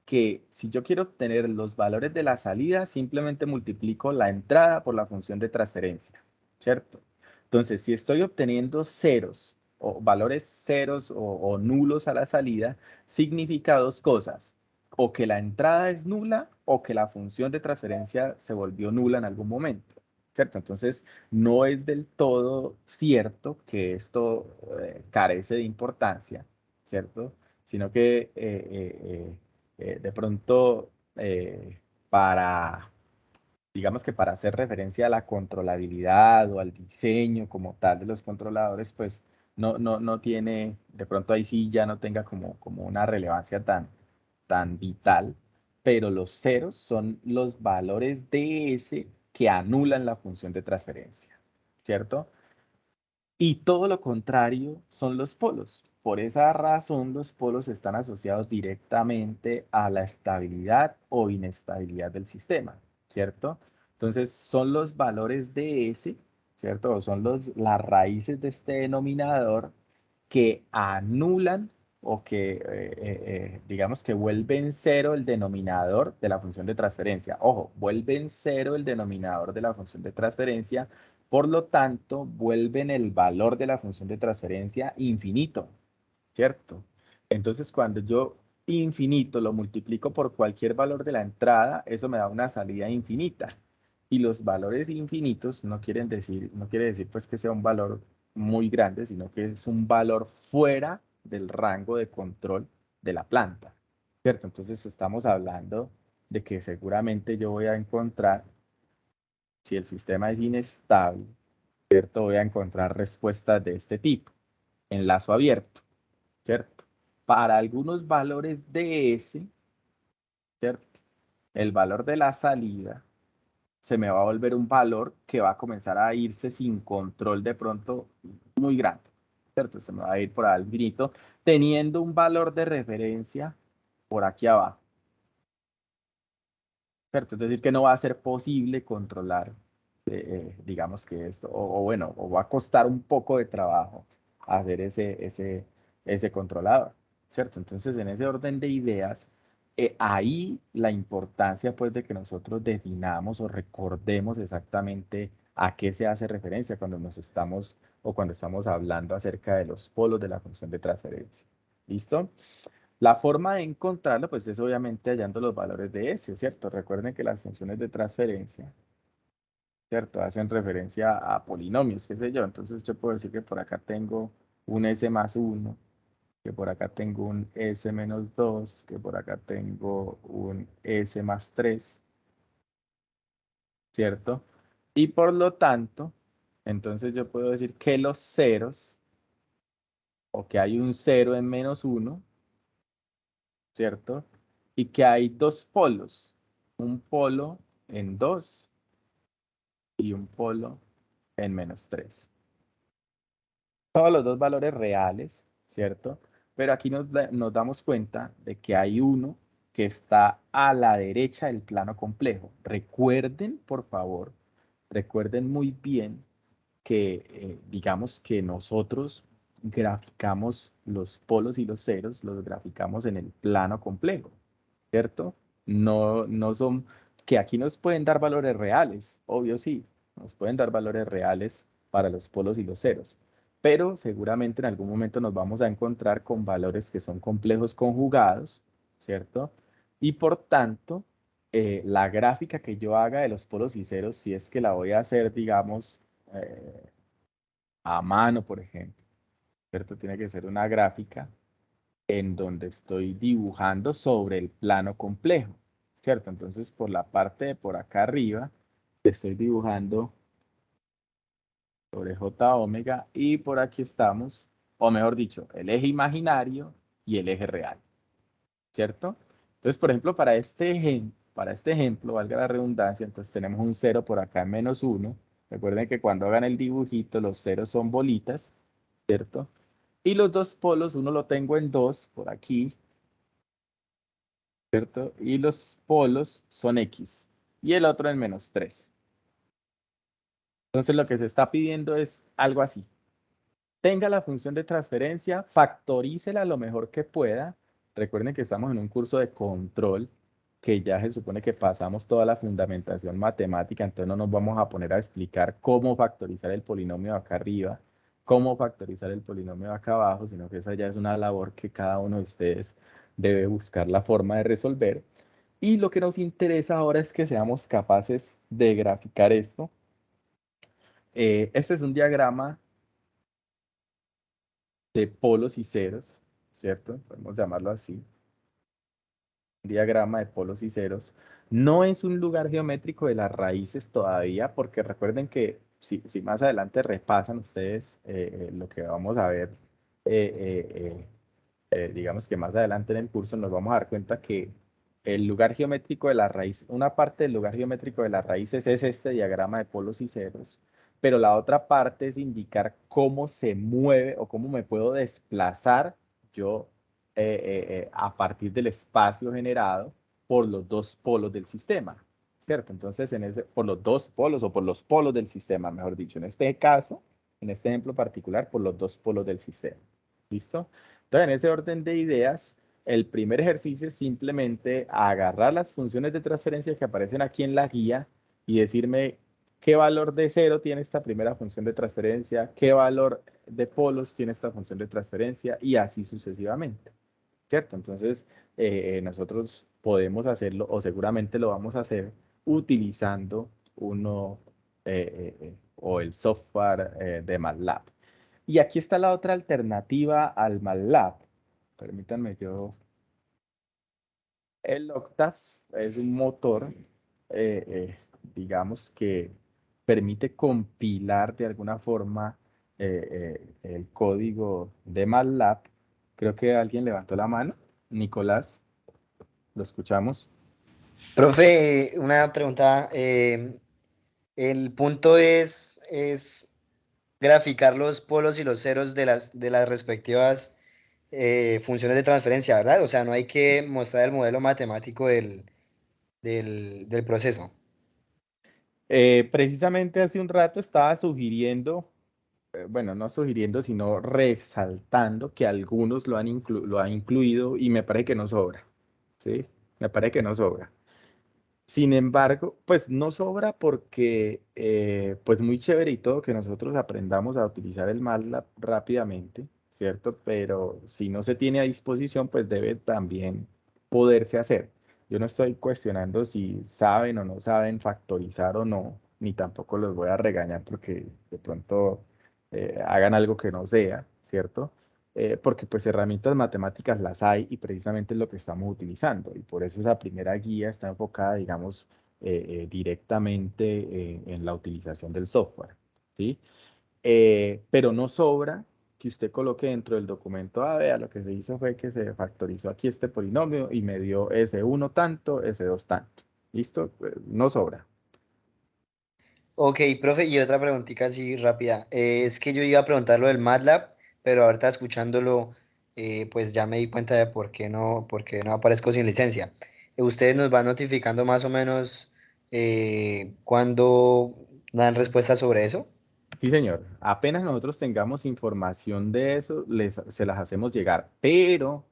que si yo quiero obtener los valores de la salida, simplemente multiplico la entrada por la función de transferencia, ¿cierto? Entonces, si estoy obteniendo ceros o valores ceros o nulos a la salida, significa dos cosas, o que la entrada es nula o que la función de transferencia se volvió nula en algún momento, ¿cierto? Entonces, no es del todo cierto que esto carece de importancia, ¿cierto? Sino que de pronto digamos que para hacer referencia a la controlabilidad o al diseño como tal de los controladores, pues no tiene, de pronto ahí sí ya no tenga como una relevancia tan vital, pero los ceros son los valores de S que anulan la función de transferencia, ¿cierto? Y todo lo contrario son los polos. Por esa razón, los polos están asociados directamente a la estabilidad o inestabilidad del sistema, ¿cierto? Entonces, son los valores de S, ¿cierto? O son las raíces de este denominador que anulan o que, digamos que vuelven cero el denominador de la función de transferencia. Ojo, vuelven cero el denominador de la función de transferencia, por lo tanto, vuelven el valor de la función de transferencia infinito, ¿cierto? Entonces, cuando yo infinito lo multiplico por cualquier valor de la entrada, eso me da una salida infinita. Y los valores infinitos no quiere decir pues que sea un valor muy grande, sino que es un valor fuera del rango de control de la planta, ¿cierto? Entonces estamos hablando de que seguramente yo voy a encontrar, si el sistema es inestable, ¿cierto? Voy a encontrar respuestas de este tipo, enlazo abierto, ¿cierto? Para algunos valores de S, ¿cierto? El valor de la salida se me va a volver un valor que va a comenzar a irse sin control de pronto muy grande, ¿cierto? Se me va a ir por al infinito, teniendo un valor de referencia por aquí abajo, ¿cierto? Es decir, que no va a ser posible controlar, digamos que esto, o bueno, o va a costar un poco de trabajo hacer ese controlador, ¿cierto? Entonces, en ese orden de ideas, ahí la importancia pues de que nosotros definamos o recordemos exactamente a qué se hace referencia cuando nos estamos o cuando estamos hablando acerca de los polos de la función de transferencia. ¿Listo? La forma de encontrarlo, pues es obviamente hallando los valores de S, ¿cierto? Recuerden que las funciones de transferencia, ¿cierto? Hacen referencia a polinomios, qué sé yo. Entonces yo puedo decir que por acá tengo un S más 1, que por acá tengo un S menos 2, que por acá tengo un S más 3, ¿cierto? Y por lo tanto, entonces yo puedo decir que los ceros, o que hay un 0 en menos 1, ¿cierto? Y que hay dos polos, un polo en 2 y un polo en menos 3. Todos los dos valores reales, ¿cierto? Pero aquí nos damos cuenta de que hay uno que está a la derecha del plano complejo. Recuerden, por favor, recuerden muy bien que digamos que nosotros graficamos los polos y los ceros, los graficamos en el plano complejo, ¿cierto? No son, que aquí nos pueden dar valores reales, obvio sí, nos pueden dar valores reales para los polos y los ceros, pero seguramente en algún momento nos vamos a encontrar con valores que son complejos conjugados, ¿cierto? Y por tanto, la gráfica que yo haga de los polos y ceros, si es que la voy a hacer, digamos, a mano, por ejemplo, ¿cierto? Tiene que ser una gráfica en donde estoy dibujando sobre el plano complejo, ¿cierto? Entonces, por la parte de por acá arriba, estoy dibujando sobre J omega y por aquí estamos, o mejor dicho, el eje imaginario y el eje real, ¿cierto? Entonces, por ejemplo, para este ejemplo, valga la redundancia, entonces tenemos un 0 por acá en menos 1. Recuerden que cuando hagan el dibujito, los ceros son bolitas, ¿cierto? Y los dos polos, uno lo tengo en 2 por aquí, ¿cierto? Y los polos son X y el otro en menos 3. Entonces lo que se está pidiendo es algo así. Tenga la función de transferencia, factorícela lo mejor que pueda. Recuerden que estamos en un curso de control, que ya se supone que pasamos toda la fundamentación matemática, entonces no nos vamos a poner a explicar cómo factorizar el polinomio acá arriba, cómo factorizar el polinomio acá abajo, sino que esa ya es una labor que cada uno de ustedes debe buscar la forma de resolver. Y lo que nos interesa ahora es que seamos capaces de graficar esto. Este es un diagrama de polos y ceros, ¿cierto? Podemos llamarlo así. Un diagrama de polos y ceros. No es un lugar geométrico de las raíces todavía, porque recuerden que si más adelante repasan ustedes lo que vamos a ver, digamos que más adelante en el curso nos vamos a dar cuenta que el lugar geométrico de la raíz, una parte del lugar geométrico de las raíces es este diagrama de polos y ceros, pero la otra parte es indicar cómo se mueve o cómo me puedo desplazar yo a partir del espacio generado por los dos polos del sistema, ¿cierto? Entonces, por los dos polos o por los polos del sistema, mejor dicho, en este caso, en este ejemplo particular, por los dos polos del sistema. ¿Listo? Entonces, en ese orden de ideas, el primer ejercicio es simplemente agarrar las funciones de transferencia que aparecen aquí en la guía y decirme qué valor de cero tiene esta primera función de transferencia, qué valor de polos tiene esta función de transferencia y así sucesivamente, ¿cierto? Entonces, nosotros podemos hacerlo o seguramente lo vamos a hacer utilizando o el software de MATLAB. Y aquí está la otra alternativa al MATLAB. Permítanme yo. El Octave es un motor, digamos, que permite compilar de alguna forma el código de MATLAB. Creo que alguien levantó la mano. Nicolás, lo escuchamos. Profe, una pregunta. El punto es graficar los polos y los ceros de las respectivas funciones de transferencia, ¿verdad? O sea, no hay que mostrar el modelo matemático del proceso. Precisamente hace un rato estaba sugiriendo, bueno, no sugiriendo, sino resaltando que algunos lo han incluido y me parece que no sobra, ¿sí? Me parece que no sobra. Sin embargo, pues no sobra porque, pues muy chévere y todo que nosotros aprendamos a utilizar el MATLAB rápidamente, ¿cierto? Pero si no se tiene a disposición, pues debe también poderse hacer. Yo no estoy cuestionando si saben o no saben factorizar o no, ni tampoco los voy a regañar porque de pronto hagan algo que no sea, ¿cierto? Porque pues herramientas matemáticas las hay y precisamente es lo que estamos utilizando. Y por eso esa primera guía está enfocada, digamos, directamente en la utilización del software, ¿sí? Pero no sobra que usted coloque dentro del documento, vea, lo que se hizo fue que se factorizó aquí este polinomio y me dio S1 tanto, S2 tanto. ¿Listo? No sobra. Ok, profe, y otra preguntita así rápida. Es que yo iba a preguntar lo del MATLAB, pero ahorita escuchándolo, pues ya me di cuenta de por qué no aparezco sin licencia. ¿Ustedes nos van notificando más o menos cuándo dan respuesta sobre eso? Sí, señor. Apenas nosotros tengamos información de eso, se las hacemos llegar. Pero,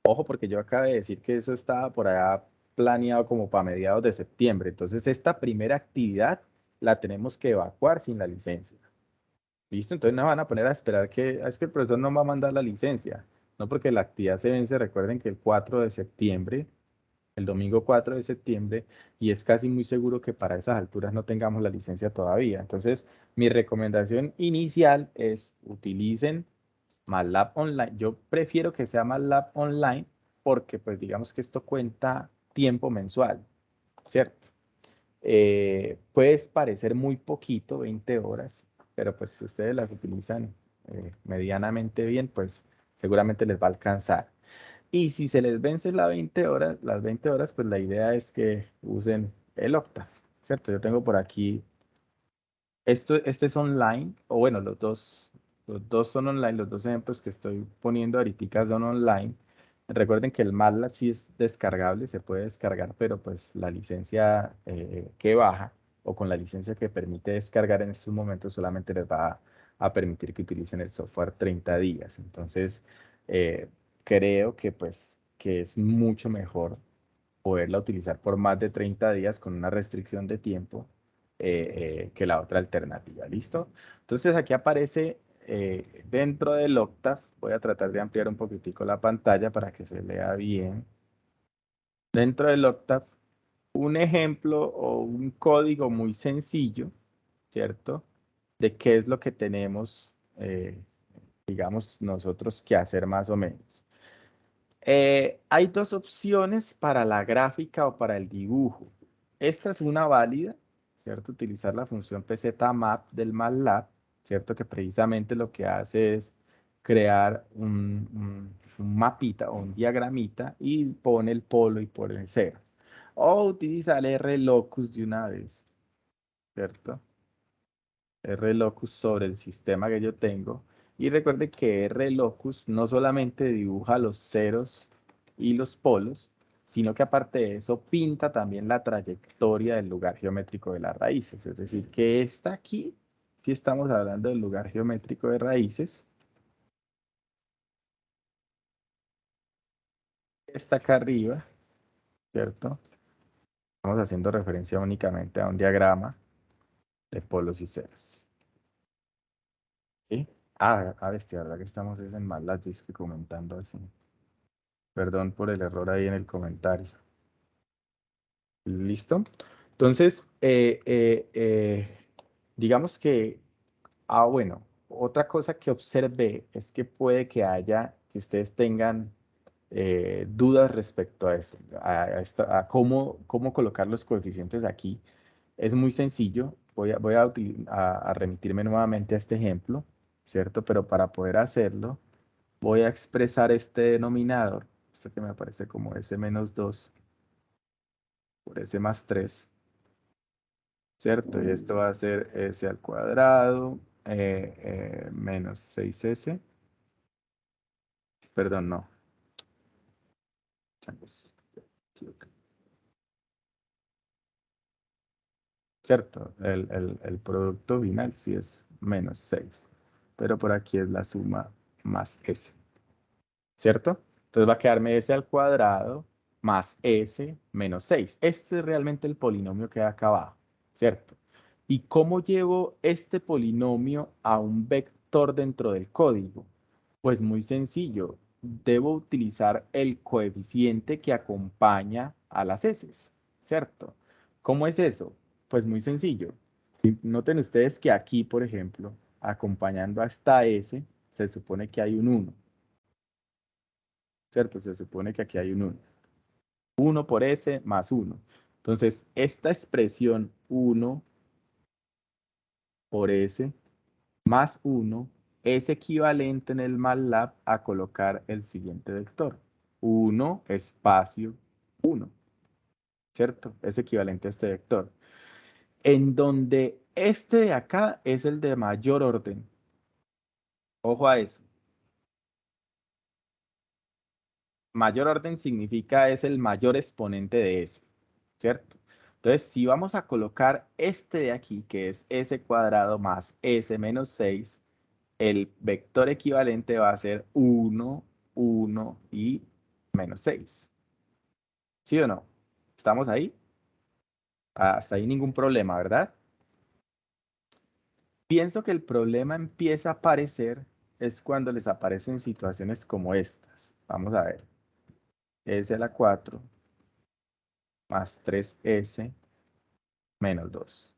ojo, porque yo acabo de decir que eso estaba por allá planeado como para mediados de septiembre. Entonces, esta primera actividad la tenemos que evacuar sin la licencia. ¿Listo? Entonces nos van a poner a esperar es que el profesor no va a mandar la licencia. No, porque la actividad se vence, recuerden que el 4 de septiembre, el domingo 4 de septiembre, y es casi muy seguro que para esas alturas no tengamos la licencia todavía. Entonces, mi recomendación inicial es utilicen MATLAB Online. Yo prefiero que sea MATLAB Online porque, pues, digamos que esto cuenta tiempo mensual, ¿cierto? Puede parecer muy poquito, 20 horas, pero pues si ustedes las utilizan medianamente bien, pues seguramente les va a alcanzar. Y si se les vence las 20 horas, pues la idea es que usen el Octave, ¿cierto? Yo tengo por aquí, este es online, o bueno, los dos son online, los dos ejemplos que estoy poniendo ahorita son online. Recuerden que el MATLAB sí es descargable, se puede descargar, pero pues la licencia que baja o con la licencia que permite descargar en estos momentos solamente les va a permitir que utilicen el software 30 días. Entonces, eh, creo que pues que es mucho mejor poderla utilizar por más de 30 días con una restricción de tiempo que la otra alternativa. ¿Listo? Entonces aquí aparece dentro del Octave, voy a tratar de ampliar un poquitico la pantalla para que se lea bien. Dentro del Octave, un ejemplo o un código muy sencillo, ¿cierto? De qué es lo que tenemos, digamos, nosotros que hacer más o menos. Hay dos opciones para la gráfica o para el dibujo. Esta es una válida, ¿cierto? Utilizar la función PZMap del MATLAB, ¿cierto? Que precisamente lo que hace es crear un mapita o un diagramita y pone el polo y pone el cero. O utilizar RLocus de una vez, ¿cierto? RLocus sobre el sistema que yo tengo. Y recuerde que RLocus no solamente dibuja los ceros y los polos, sino que aparte de eso pinta también la trayectoria del lugar geométrico de las raíces. Es decir, que esta aquí, si estamos hablando del lugar geométrico de raíces, está acá arriba, ¿cierto? Estamos haciendo referencia únicamente a un diagrama de polos y ceros. ¿Sí? Bestia, ¿verdad que estamos es en MATLAB que comentando así? Perdón por el error ahí en el comentario. ¿Listo? Entonces, digamos que, bueno, otra cosa que observé es que puede que ustedes tengan dudas respecto a eso, a cómo colocar los coeficientes aquí. Es muy sencillo. Voy a remitirme nuevamente a este ejemplo, ¿cierto? Pero para poder hacerlo, voy a expresar este denominador, esto que me aparece como S menos 2 por S más 3, ¿cierto? Y esto va a ser S al cuadrado menos 6S. Perdón, no. Changos, equivoqué. ¿Cierto? El producto final sí es menos 6, pero por aquí es la suma más S, ¿cierto? Entonces va a quedarme S al cuadrado más S menos 6. Este es realmente el polinomio que hay acá abajo, ¿cierto? ¿Y cómo llevo este polinomio a un vector dentro del código? Pues muy sencillo. Debo utilizar el coeficiente que acompaña a las S, ¿cierto? ¿Cómo es eso? Pues muy sencillo. Noten ustedes que aquí, por ejemplo, acompañando a esta S, se supone que hay un 1, ¿cierto? Se supone que aquí hay un 1. 1 por S más 1. Entonces, esta expresión 1 por S más 1 es equivalente en el MATLAB a colocar el siguiente vector. 1 espacio 1, ¿cierto? Es equivalente a este vector. En donde este de acá es el de mayor orden. Ojo a eso. Mayor orden significa es el mayor exponente de S, ¿cierto? Entonces, si vamos a colocar este de aquí, que es S cuadrado más S menos 6, el vector equivalente va a ser 1, 1 y menos 6. ¿Sí o no? ¿Estamos ahí? Hasta ahí ningún problema, ¿verdad? Pienso que el problema empieza a aparecer es cuando les aparecen situaciones como estas. Vamos a ver. S a la 4 más 3S menos 2.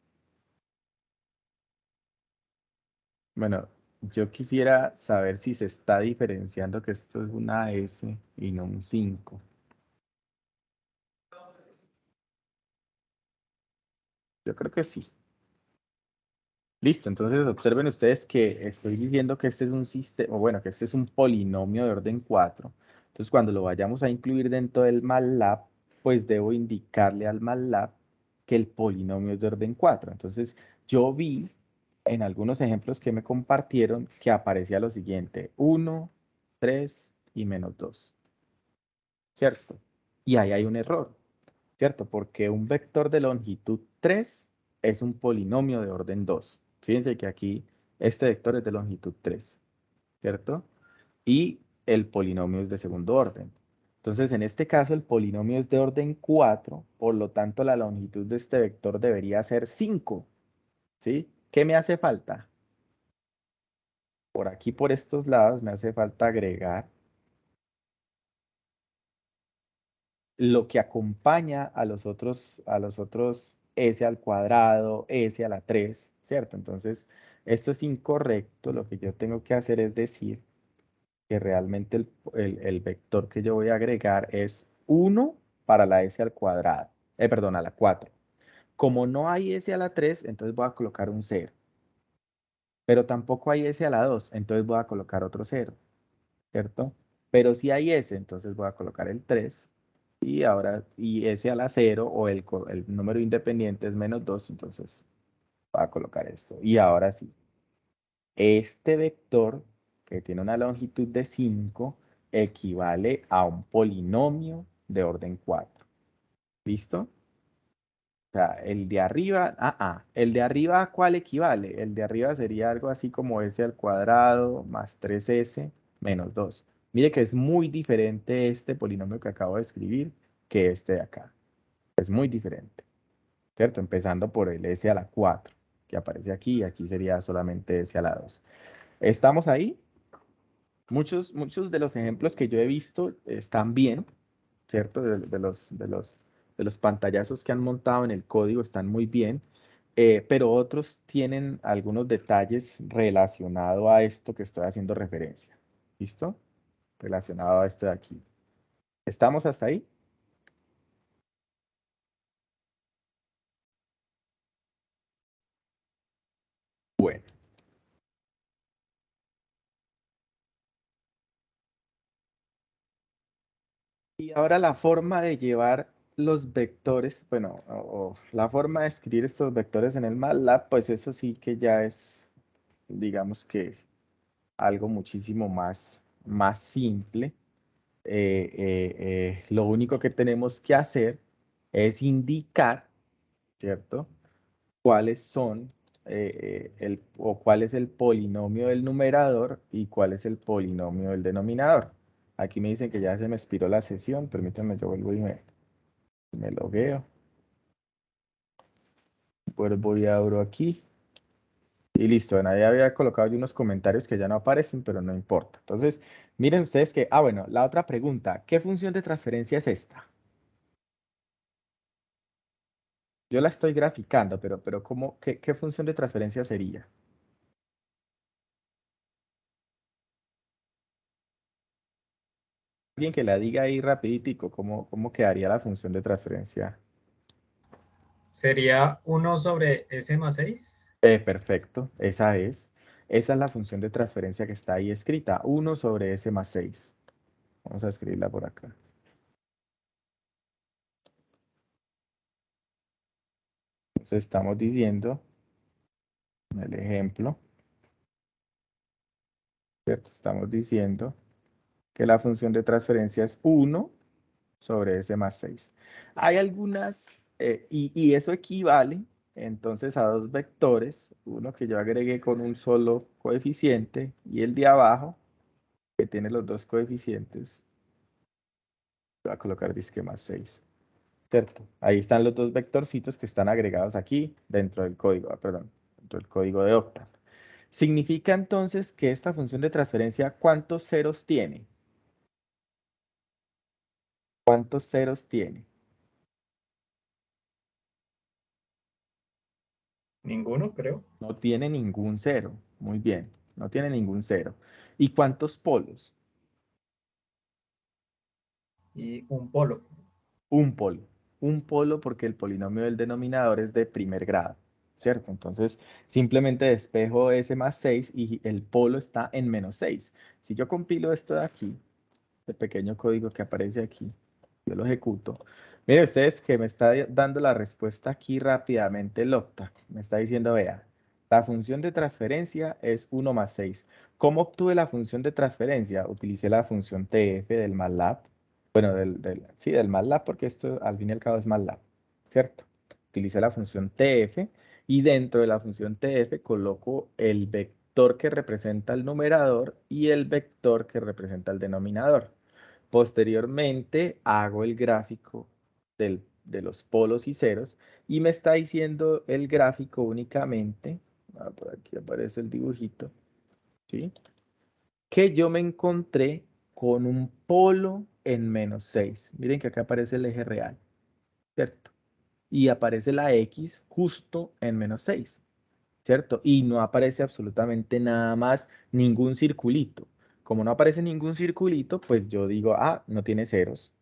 Bueno, yo quisiera saber si se está diferenciando que esto es una S y no un 5. Yo creo que sí. Listo, entonces observen ustedes que estoy diciendo que este es un sistema, o bueno, que este es un polinomio de orden 4. Entonces, cuando lo vayamos a incluir dentro del MATLAB, pues debo indicarle al MATLAB que el polinomio es de orden 4. Entonces, yo vi en algunos ejemplos que me compartieron que aparecía lo siguiente: 1, 3 y menos 2, ¿cierto? Y ahí hay un error, ¿cierto? Porque un vector de longitud 3 es un polinomio de orden 2. Fíjense que aquí este vector es de longitud 3, ¿cierto? Y el polinomio es de segundo orden. Entonces, en este caso, el polinomio es de orden 4, por lo tanto, la longitud de este vector debería ser 5, ¿sí? ¿Qué me hace falta? Por aquí, por estos lados, me hace falta agregar lo que acompaña a los otros S al cuadrado, S a la 3, ¿cierto? Entonces, esto es incorrecto. Lo que yo tengo que hacer es decir que realmente el vector que yo voy a agregar es 1 para la S al cuadrado, perdón, a la 4. Como no hay S a la 3, entonces voy a colocar un 0. Pero tampoco hay S a la 2, entonces voy a colocar otro 0, ¿cierto? Pero si hay S, entonces voy a colocar el 3. Y ahora, y S a la 0 o el número independiente es menos 2, entonces voy a colocar esto. Y ahora sí, este vector que tiene una longitud de 5 equivale a un polinomio de orden 4. ¿Listo? O sea, el de arriba, el de arriba, ¿a cuál equivale? El de arriba sería algo así como s al cuadrado más 3s menos 2. Mire que es muy diferente este polinomio que acabo de escribir que este de acá. Es muy diferente, ¿cierto? Empezando por el s a la 4, que aparece aquí, y aquí sería solamente s a la 2. ¿Estamos ahí? Muchos de los ejemplos que yo he visto están bien, ¿cierto? De los pantallazos que han montado en el código están muy bien, pero otros tienen algunos detalles relacionados a esto que estoy haciendo referencia. ¿Listo? Relacionado a esto de aquí. ¿Estamos hasta ahí? Bueno. Y ahora la forma de llevar los vectores, bueno, o la forma de escribir estos vectores en el MATLAB, pues eso sí que ya es, digamos que algo muchísimo más simple. Lo único que tenemos que hacer es indicar, ¿cierto? Cuáles son o cuál es el polinomio del numerador y cuál es el polinomio del denominador. Aquí me dicen que ya se me expiró la sesión, permítanme, yo vuelvo y me logueo. Vuelvo y abro aquí. Y listo, bueno, ahí había colocado yo unos comentarios que ya no aparecen, pero no importa. Entonces, miren ustedes que, bueno, la otra pregunta, ¿qué función de transferencia es esta? Yo la estoy graficando, pero ¿qué función de transferencia sería? Alguien que la diga ahí rapiditico, ¿cómo quedaría la función de transferencia? Sería 1 sobre S más 6. Perfecto, esa es. Esa es la función de transferencia que está ahí escrita, 1 sobre S más 6. Vamos a escribirla por acá. Entonces estamos diciendo, en el ejemplo, ¿cierto? Estamos diciendo que la función de transferencia es 1 sobre S más 6. Hay algunas, y eso equivale entonces a dos vectores, uno que yo agregué con un solo coeficiente y el de abajo, que tiene los dos coeficientes, voy a colocar disque más 6. ¿Cierto? Ahí están los dos vectorcitos que están agregados aquí dentro del código, perdón, dentro del código de Octave. Significa entonces que esta función de transferencia, ¿cuántos ceros tiene? ¿Cuántos ceros tiene? Ninguno, creo. No tiene ningún cero. Muy bien, no tiene ningún cero. ¿Y cuántos polos? Y un polo. Un polo. Un polo porque el polinomio del denominador es de primer grado, ¿cierto? Entonces, simplemente despejo S más 6 y el polo está en menos 6. Si yo compilo esto de aquí, este pequeño código que aparece aquí, yo lo ejecuto. Miren ustedes que me está dando la respuesta aquí rápidamente el Octa. Me está diciendo, vea, la función de transferencia es 1 más 6. ¿Cómo obtuve la función de transferencia? Utilicé la función TF del MATLAB. Bueno, sí, del MATLAB, porque esto al fin y al cabo es MATLAB, ¿cierto? Utilicé la función TF y dentro de la función TF coloco el vector que representa el numerador y el vector que representa el denominador. Posteriormente hago el gráfico de los polos y ceros y me está diciendo el gráfico únicamente, por aquí aparece el dibujito, ¿sí? Que yo me encontré con un polo en menos 6. Miren que acá aparece el eje real, ¿cierto? Y aparece la X justo en menos 6, ¿cierto? Y no aparece absolutamente nada más, ningún circulito. Como no aparece ningún circulito, pues yo digo, no tiene ceros.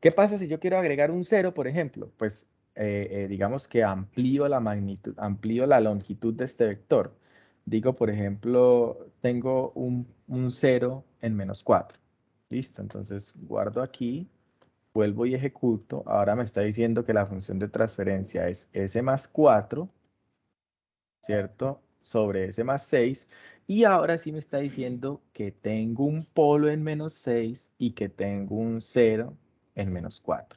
¿Qué pasa si yo quiero agregar un cero, por ejemplo? Pues digamos que amplío la magnitud, amplío la longitud de este vector. Digo, por ejemplo, tengo un 0 en menos 4. Listo, entonces guardo aquí, vuelvo y ejecuto. Ahora me está diciendo que la función de transferencia es S más 4, ¿cierto? Sobre S más 6. Y ahora sí me está diciendo que tengo un polo en menos 6 y que tengo un 0 en -4.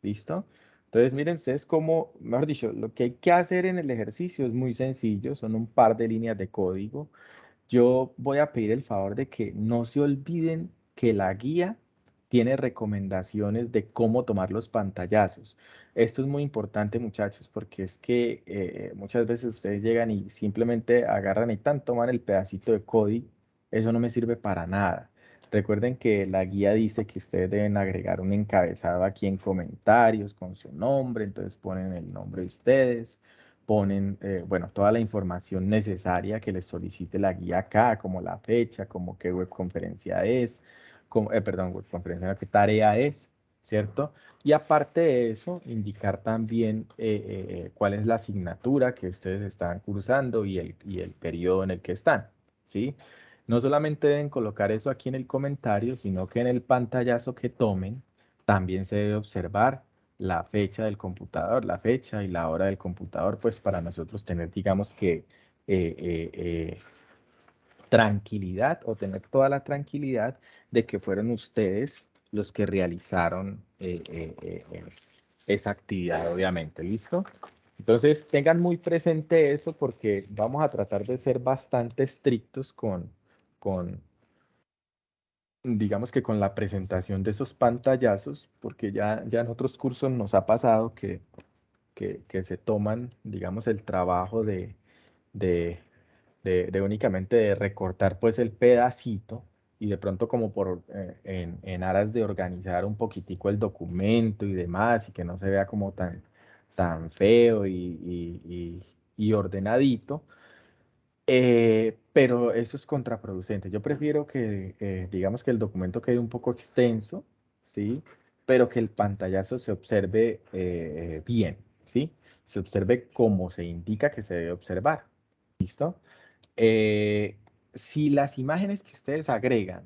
¿Listo? Entonces, miren ustedes cómo, mejor dicho, lo que hay que hacer en el ejercicio es muy sencillo, son un par de líneas de código. Yo voy a pedir el favor de que no se olviden que la guía tiene recomendaciones de cómo tomar los pantallazos. Esto es muy importante, muchachos, porque es que muchas veces ustedes llegan y simplemente agarran y toman el pedacito de código. Eso no me sirve para nada. Recuerden que la guía dice que ustedes deben agregar un encabezado aquí en comentarios con su nombre, entonces ponen el nombre de ustedes, ponen, bueno, toda la información necesaria que les solicite la guía acá, como la fecha, como qué webconferencia es, como, perdón, webconferencia, qué tarea es, ¿cierto? Y aparte de eso, indicar también cuál es la asignatura que ustedes están cursando y el periodo en el que están, ¿sí? No solamente deben colocar eso aquí en el comentario, sino que en el pantallazo que tomen también se debe observar la fecha del computador, la fecha y la hora del computador, pues para nosotros tener, digamos que, tranquilidad o tener toda la tranquilidad de que fueron ustedes los que realizaron esa actividad, obviamente, ¿listo? Entonces, tengan muy presente eso porque vamos a tratar de ser bastante estrictos con digamos que con la presentación de esos pantallazos, porque ya en otros cursos nos ha pasado que se toman, digamos, el trabajo de, de únicamente de recortar pues el pedacito y de pronto como por en aras de organizar un poquitico el documento y demás y que no se vea como tan feo y ordenadito. Pero eso es contraproducente. Yo prefiero que, digamos que el documento quede un poco extenso, ¿sí? Pero que el pantallazo se observe bien, ¿sí? Se observe como se indica que se debe observar, ¿listo? Eh, si las imágenes que ustedes agregan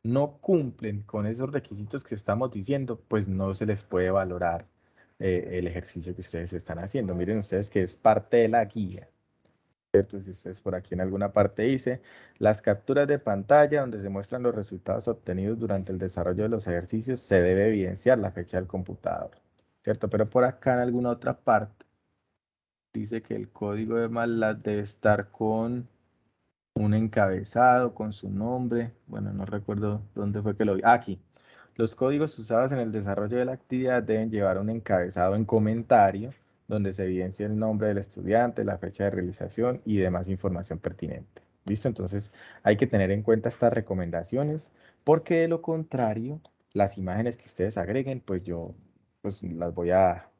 no cumplen con esos requisitos que estamos diciendo, pues no se les puede valorar el ejercicio que ustedes están haciendo. Miren ustedes que es parte de la guía. Si ustedes por aquí en alguna parte dice, las capturas de pantalla donde se muestran los resultados obtenidos durante el desarrollo de los ejercicios, se debe evidenciar la fecha del computador, ¿cierto? Pero por acá en alguna otra parte dice que el código de MATLAB debe estar con un encabezado, con su nombre. Bueno, no recuerdo dónde fue que lo vi. Aquí. Los códigos usados en el desarrollo de la actividad deben llevar un encabezado en comentario donde se evidencia el nombre del estudiante, la fecha de realización y demás información pertinente. ¿Listo? Entonces hay que tener en cuenta estas recomendaciones porque de lo contrario, las imágenes que ustedes agreguen, pues yo pues las voy a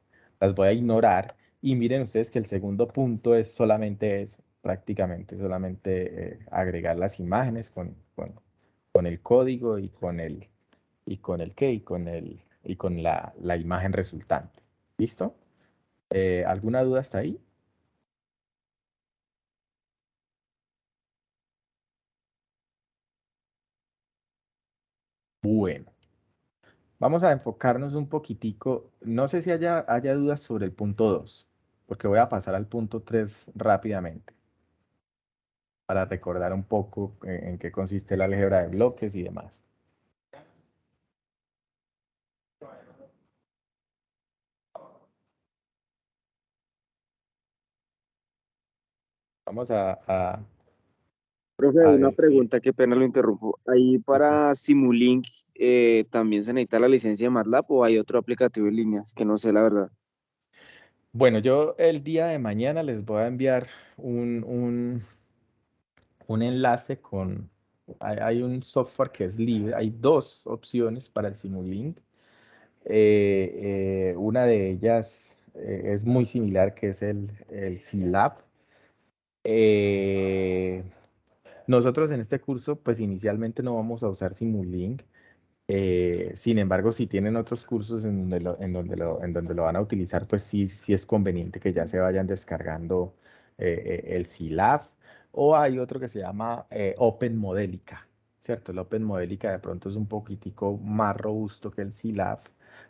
ignorar. Y miren ustedes que el segundo punto es solamente eso, prácticamente solamente agregar las imágenes con el código y con la imagen resultante. ¿Listo? ¿Alguna duda hasta ahí? Bueno, vamos a enfocarnos un poquitico. No sé si haya dudas sobre el punto 2, porque voy a pasar al punto 3 rápidamente para recordar un poco en qué consiste la álgebra de bloques y demás. Vamos Profe, a una decir, pregunta, qué pena lo interrumpo. ¿Ahí sí, sí. para Simulink también se necesita la licencia de MATLAB o hay otro aplicativo en línea? Es que no sé la verdad. Bueno, yo el día de mañana les voy a enviar un enlace con, hay un software que es libre, hay dos opciones para el Simulink. Una de ellas es muy similar, que es el Scilab. Eh, Nosotros en este curso, pues inicialmente no vamos a usar Simulink. Sin embargo, si tienen otros cursos en donde lo van a utilizar, pues sí es conveniente que ya se vayan descargando el Scilab. O hay otro que se llama Open Modelica, ¿cierto? El Open Modelica de pronto es un poquitico más robusto que el Scilab,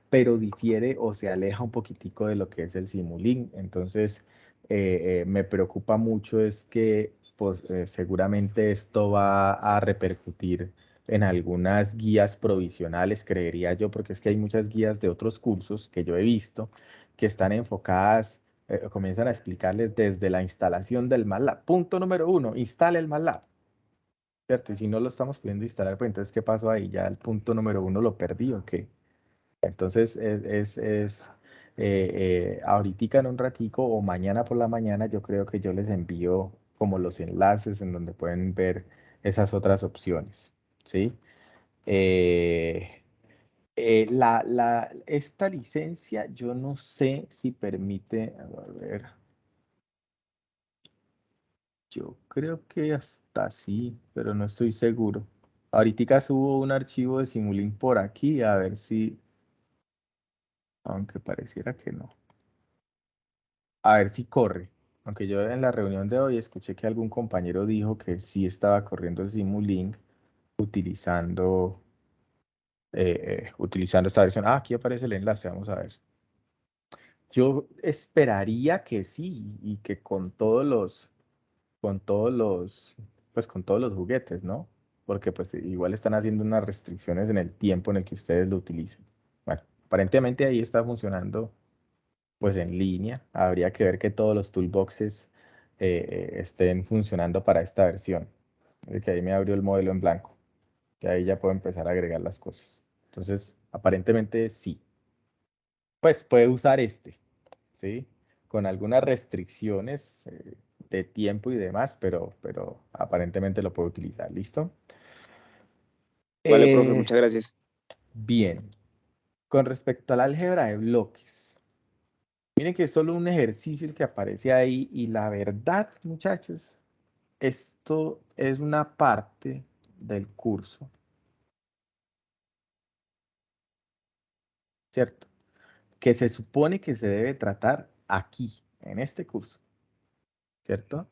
pero difiere o se aleja un poquitico de lo que es el Simulink. Entonces, me preocupa mucho es que pues, seguramente esto va a repercutir en algunas guías provisionales, creería yo, porque es que hay muchas guías de otros cursos que yo he visto que están enfocadas, comienzan a explicarles desde la instalación del MATLAB. Punto número 1, instale el MATLAB. ¿Cierto? Y si no lo estamos pudiendo instalar, pues entonces, ¿qué pasó ahí? ¿Ya el punto número 1 lo perdí o qué? Entonces, ahoritica en un ratico o mañana por la mañana, yo creo que yo les envío como los enlaces en donde pueden ver esas otras opciones, ¿sí? Eh, esta licencia, yo no sé si permite, a ver, yo creo que hasta sí, pero no estoy seguro. Ahorita subo un archivo de Simulink por aquí, a ver si, aunque pareciera que no. A ver si corre. Aunque yo en la reunión de hoy escuché que algún compañero dijo que sí estaba corriendo el Simulink utilizando, utilizando esta versión. Ah, aquí aparece el enlace, vamos a ver. Yo esperaría que sí y que pues con todos los juguetes, ¿no? Porque pues igual están haciendo unas restricciones en el tiempo en el que ustedes lo utilicen. Bueno, aparentemente ahí está funcionando pues en línea. Habría que ver que todos los toolboxes estén funcionando para esta versión. Que ahí me abrió el modelo en blanco, que ahí ya puedo empezar a agregar las cosas. Entonces, aparentemente sí. Pues puede usar este, ¿sí? Con algunas restricciones de tiempo y demás, pero aparentemente lo puedo utilizar. ¿Listo? Vale, profe, Eh, muchas gracias. bien. Con respecto al álgebra de bloques. Miren que es solo un ejercicio el que aparece ahí y la verdad, muchachos, esto es una parte del curso, ¿cierto? Que se supone que se debe tratar aquí, en este curso, ¿cierto?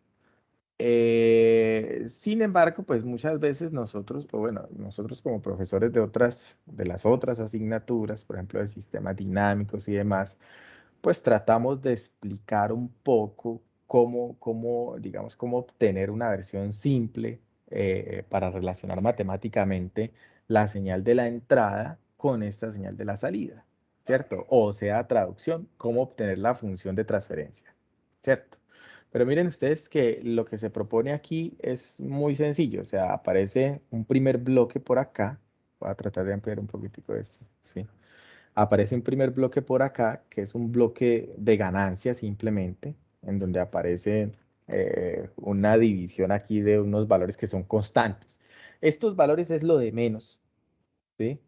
Sin embargo, pues muchas veces nosotros, o bueno, nosotros como profesores de las otras asignaturas, por ejemplo, de sistemas dinámicos y demás, pues tratamos de explicar un poco digamos, cómo obtener una versión simple para relacionar matemáticamente la señal de la entrada con esta señal de la salida, ¿cierto? O sea, traducción, cómo obtener la función de transferencia, ¿cierto? Pero miren ustedes que lo que se propone aquí es muy sencillo, o sea, aparece un primer bloque por acá, voy a tratar de ampliar un poquitico esto, ¿sí? Aparece un primer bloque por acá, que es un bloque de ganancia simplemente, en donde aparece una división aquí de unos valores que son constantes. Estos valores es lo de menos, ¿sí?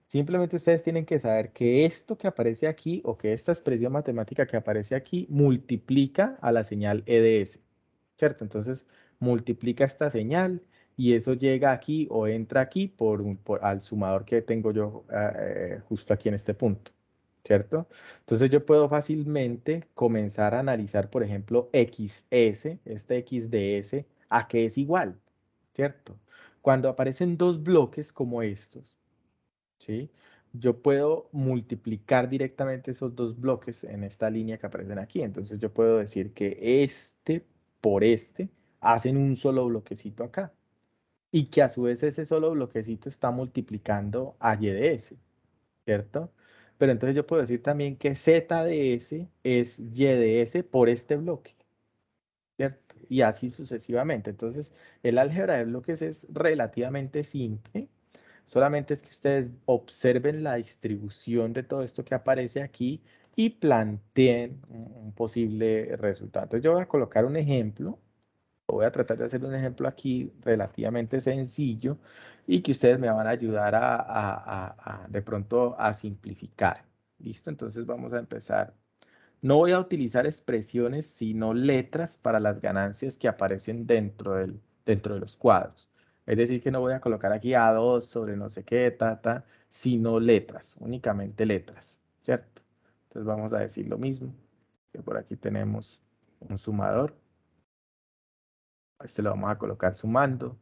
Simplemente ustedes tienen que saber que esto que aparece aquí o que esta expresión matemática que aparece aquí multiplica a la señal EDS, ¿cierto? Entonces multiplica esta señal y eso llega aquí o entra aquí al sumador que tengo yo justo aquí en este punto, ¿cierto? Entonces yo puedo fácilmente comenzar a analizar, por ejemplo, XS, este XDS, a qué es igual, ¿cierto? Cuando aparecen dos bloques como estos, ¿sí? Yo puedo multiplicar directamente esos dos bloques en esta línea que aparecen aquí. Entonces yo puedo decir que este por este hacen un solo bloquecito acá. Y que a su vez ese solo bloquecito está multiplicando a Y de S, ¿cierto? Pero entonces yo puedo decir también que Z de S es Y de S por este bloque, ¿cierto? Y así sucesivamente. Entonces el álgebra de bloques es relativamente simple. Solamente es que ustedes observen la distribución de todo esto que aparece aquí y planteen un posible resultado. Entonces yo voy a colocar un ejemplo, voy a tratar de hacer un ejemplo aquí relativamente sencillo y que ustedes me van a ayudar de pronto a simplificar. ¿Listo? Entonces vamos a empezar. No voy a utilizar expresiones, sino letras para las ganancias que aparecen dentro de los cuadros. Es decir, que no voy a colocar aquí A2 sobre no sé qué, sino letras, únicamente letras, ¿cierto? Entonces vamos a decir lo mismo, que por aquí tenemos un sumador. A este lo vamos a colocar sumando,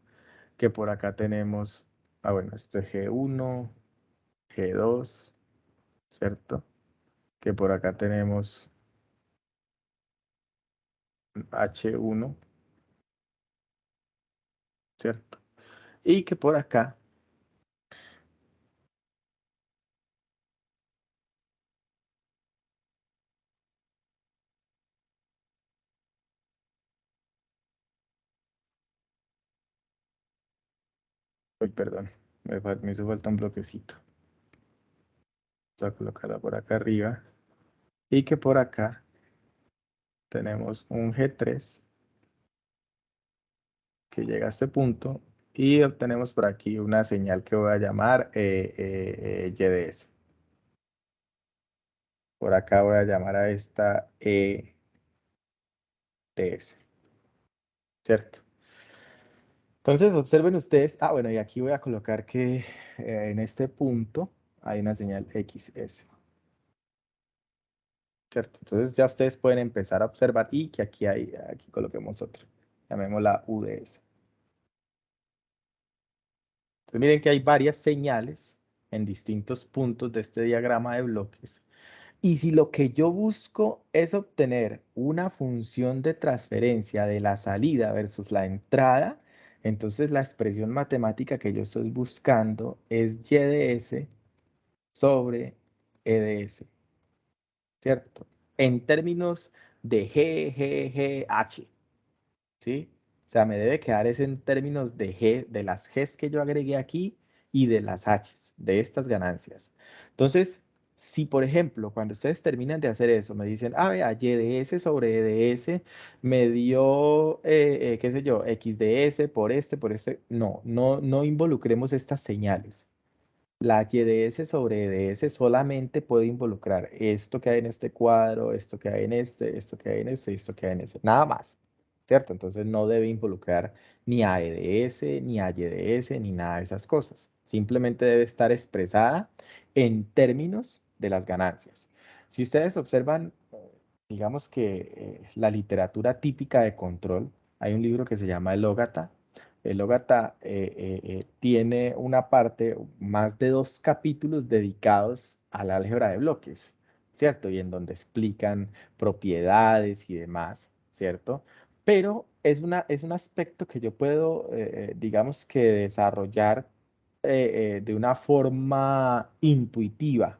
que por acá tenemos, bueno, este es G1, G2, ¿cierto? Que por acá tenemos H1, ¿cierto? Y que por acá Uy, perdón, me hizo falta un bloquecito. Voy a colocarla por acá arriba. Y que por acá tenemos un G3 que llega a este punto y obtenemos por aquí una señal que voy a llamar YDS. Por acá voy a llamar a esta ETS, ¿cierto? Entonces observen ustedes, bueno, y aquí voy a colocar que en este punto hay una señal XS, ¿cierto? Entonces ya ustedes pueden empezar a observar y que aquí coloquemos otra, llamémosla UDS. Entonces miren que hay varias señales en distintos puntos de este diagrama de bloques. Y si lo que yo busco es obtener una función de transferencia de la salida versus la entrada, entonces la expresión matemática que yo estoy buscando es YDS sobre EDS, ¿cierto? En términos de H, ¿sí? O sea, me debe quedar es en términos de G, de las Gs que yo agregué aquí y de las Hs, de estas ganancias. Entonces, si por ejemplo, cuando ustedes terminan de hacer eso, me dicen, vea, YDS sobre EDS me dio, qué sé yo, XDS por este, no involucremos estas señales. La YDS sobre EDS solamente puede involucrar esto que hay en este cuadro, esto que hay en este, esto que hay en este, esto que hay en ese. Nada más, ¿cierto? Entonces no debe involucrar ni a EDS, ni a YDS, ni nada de esas cosas. Simplemente debe estar expresada en términos de las ganancias. Si ustedes observan, digamos que la literatura típica de control, hay un libro que se llama El Ógata. El Ógata tiene una parte, más de 2 capítulos dedicados al álgebra de bloques, ¿cierto? Y en donde explican propiedades y demás, ¿cierto? Pero es un aspecto que yo puedo, digamos que desarrollar de una forma intuitiva,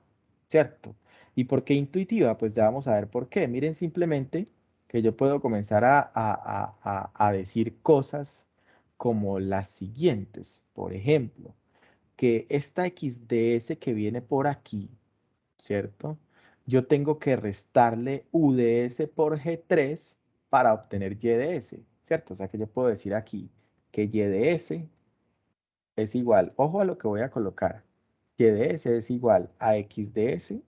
¿cierto? ¿Y por qué intuitiva? Pues ya vamos a ver por qué. Miren simplemente que yo puedo comenzar a decir cosas como las siguientes. Por ejemplo, que esta XDS que viene por aquí, ¿cierto? Yo tengo que restarle UDS por G3 para obtener YDS, ¿cierto? O sea que yo puedo decir aquí que YDS es igual, ojo a lo que voy a colocar, YDS es igual a XDS,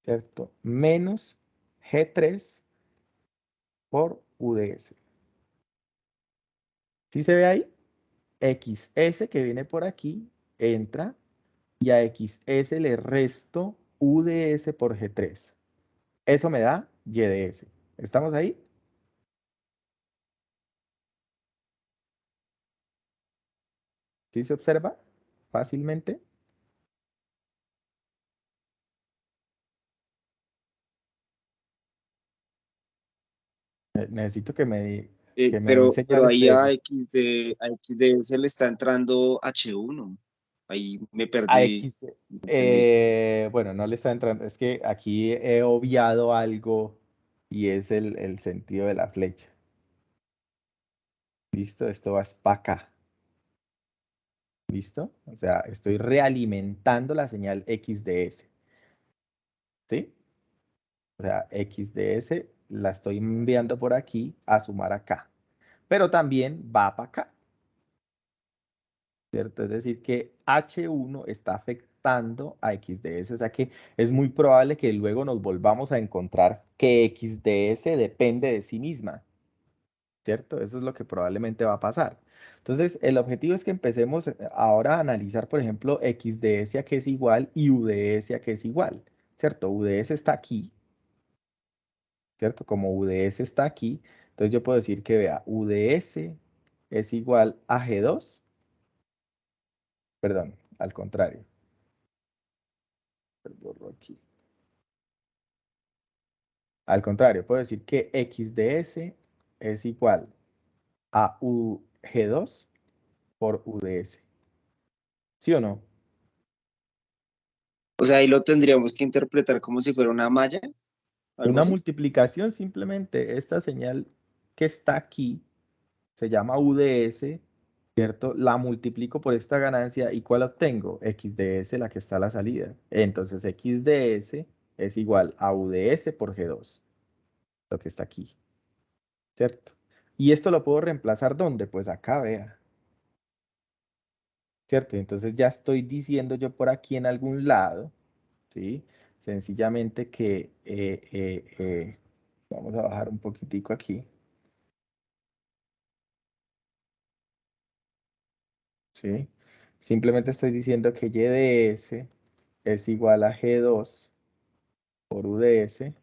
¿cierto? Menos G3 por UDS. ¿Sí se ve ahí? XS que viene por aquí, entra, y a XS le resto UDS por G3. Eso me da YDS. ¿Estamos ahí? ¿Sí se observa fácilmente? Necesito que me den Pero señales ahí de a XD le está entrando H1. Ahí me a perdí, X. entendí. Bueno, no le está entrando. Es que aquí he obviado algo y es el sentido de la flecha. ¿Listo? Esto va para acá. ¿Listo? O sea, estoy realimentando la señal XDS. ¿Sí? O sea, XDS la estoy enviando por aquí a sumar acá. Pero también va para acá. ¿Cierto? Es decir, que H1 está afectando a XDS. O sea que es muy probable que luego nos volvamos a encontrar que XDS depende de sí misma. ¿Cierto? Eso es lo que probablemente va a pasar. Entonces, el objetivo es que empecemos ahora a analizar, por ejemplo, XDS a que es igual y UDS a que es igual, ¿cierto? UDS está aquí, ¿cierto? Como UDS está aquí, entonces yo puedo decir que, vea, UDS es igual a G2, perdón, al contrario. Borro aquí. Al contrario, puedo decir que XDS es igual a UG2 por UDS. ¿Sí o no? O sea, ahí lo tendríamos que interpretar como si fuera una malla, algo Una así. multiplicación simplemente, esta señal que está aquí se llama UDS ¿cierto? La multiplico por esta ganancia y ¿cuál obtengo? X de S, la que está a la salida. Entonces X de S es igual a U de S por G2, lo que está aquí, ¿cierto? Y esto lo puedo reemplazar ¿dónde? Pues acá, vea. ¿Cierto? Entonces ya estoy diciendo yo por aquí en algún lado, ¿sí? Sencillamente que, vamos a bajar un poquitico aquí, ¿sí? Simplemente estoy diciendo que Y de S es igual a G2 por U de S,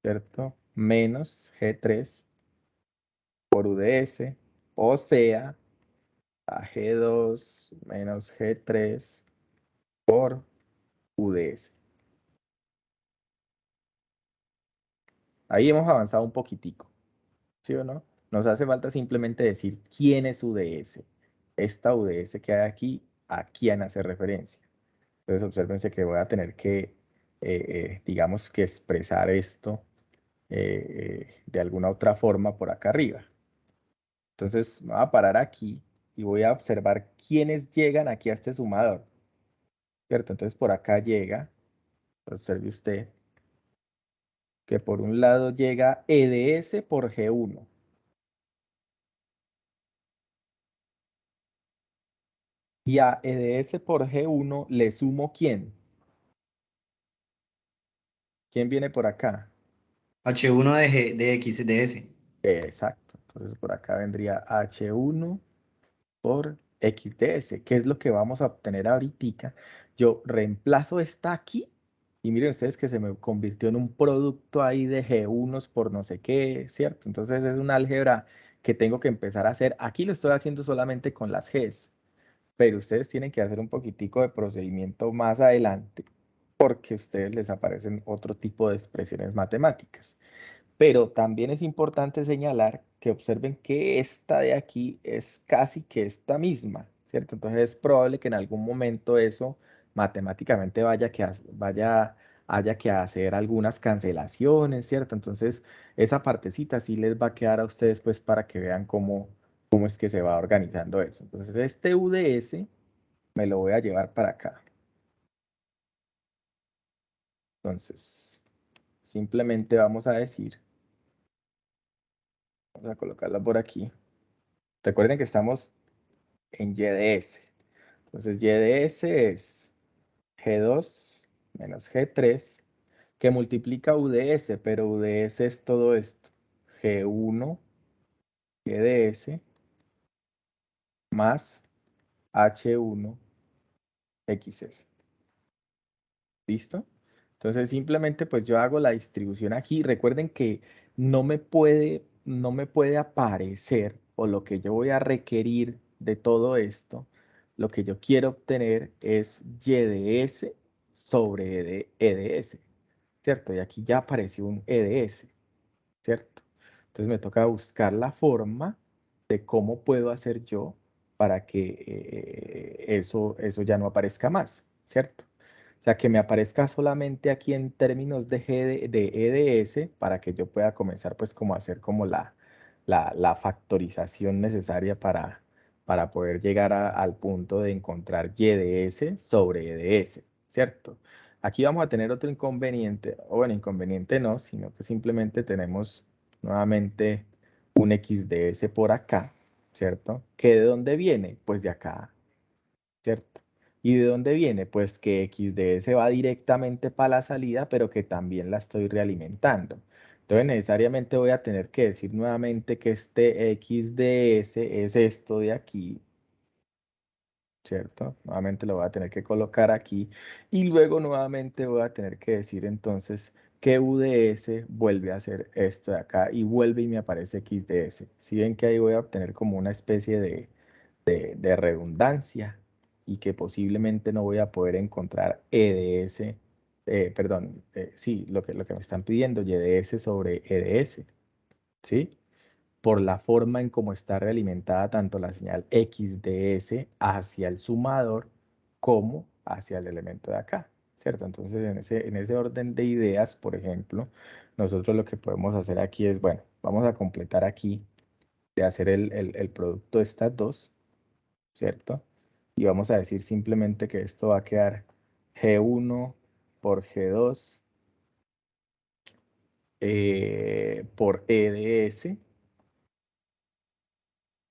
¿cierto? Menos G3 por U de S, o sea, a G2 menos G3 por U de S. Ahí hemos avanzado un poquitico, ¿sí o no? Nos hace falta simplemente decir quién es UDS. Esta UDS que hay aquí, ¿a quién hace referencia? Entonces, obsérvense que voy a tener que, digamos que expresar esto de alguna otra forma por acá arriba. Entonces, me voy a parar aquí y voy a observar quiénes llegan aquí a este sumador, ¿cierto? Entonces, por acá llega, observe usted, que por un lado llega EDS por G1. Y a EDS por G1 le sumo ¿quién? ¿Quién viene por acá? H1 de X de S. Exacto. Entonces por acá vendría H1 por XDS. ¿Qué es lo que vamos a obtener ahorita? Yo reemplazo esta aquí. Y miren ustedes que se me convirtió en un producto ahí de G1 por no sé qué, ¿cierto? Entonces es una álgebra que tengo que empezar a hacer. Aquí lo estoy haciendo solamente con las Gs. Pero ustedes tienen que hacer un poquitico de procedimiento más adelante porque a ustedes les aparecen otro tipo de expresiones matemáticas. Pero también es importante señalar que observen que esta de aquí es casi que esta misma, ¿cierto? Entonces es probable que en algún momento eso matemáticamente haya que hacer algunas cancelaciones, ¿cierto? Entonces esa partecita sí les va a quedar a ustedes pues para que vean cómo es que se va organizando eso. Entonces este UDS me lo voy a llevar para acá. Entonces, simplemente vamos a decir, vamos a colocarlo por aquí. Recuerden que estamos en Y de S. Entonces, Y de S es G2 menos G3, que multiplica U de S, pero U de S es todo esto. G1 Y de S más H1 XS. ¿Listo? Entonces simplemente pues yo hago la distribución aquí. Recuerden que no me puede aparecer, o lo que yo voy a requerir de todo esto, lo que yo quiero obtener es Y de S sobre EDS, ¿cierto? Y aquí ya apareció un EDS, ¿cierto? Entonces me toca buscar la forma de cómo puedo hacer yo para que eso ya no aparezca más, ¿cierto? O sea, que me aparezca solamente aquí en términos de EDS para que yo pueda comenzar pues como a hacer como la factorización necesaria para poder llegar al punto de encontrar Y de S sobre EDS, ¿cierto? Aquí vamos a tener otro inconveniente, o bueno, inconveniente no, sino que simplemente tenemos nuevamente un X de S por acá, ¿cierto? ¿Que de dónde viene? Pues de acá, ¿cierto? ¿Y de dónde viene? Pues que X de S va directamente para la salida, pero que también la estoy realimentando. Entonces necesariamente voy a tener que decir nuevamente que este X de S es esto de aquí, ¿cierto? Nuevamente lo voy a tener que colocar aquí y luego nuevamente voy a tener que decir entonces que U de S vuelve a ser esto de acá y vuelve y me aparece X de S. Si ven que ahí voy a obtener como una especie de redundancia y que posiblemente no voy a poder encontrar EDS, perdón, sí, lo que me están pidiendo, YDS sobre EDS, ¿sí? Por la forma en cómo está realimentada tanto la señal XDS hacia el sumador como hacia el elemento de acá, ¿cierto? Entonces, en ese orden de ideas, por ejemplo, nosotros lo que podemos hacer aquí es, bueno, vamos a completar aquí de hacer el producto de estas dos, ¿cierto? Y vamos a decir simplemente que esto va a quedar G1 por G2 por E de S,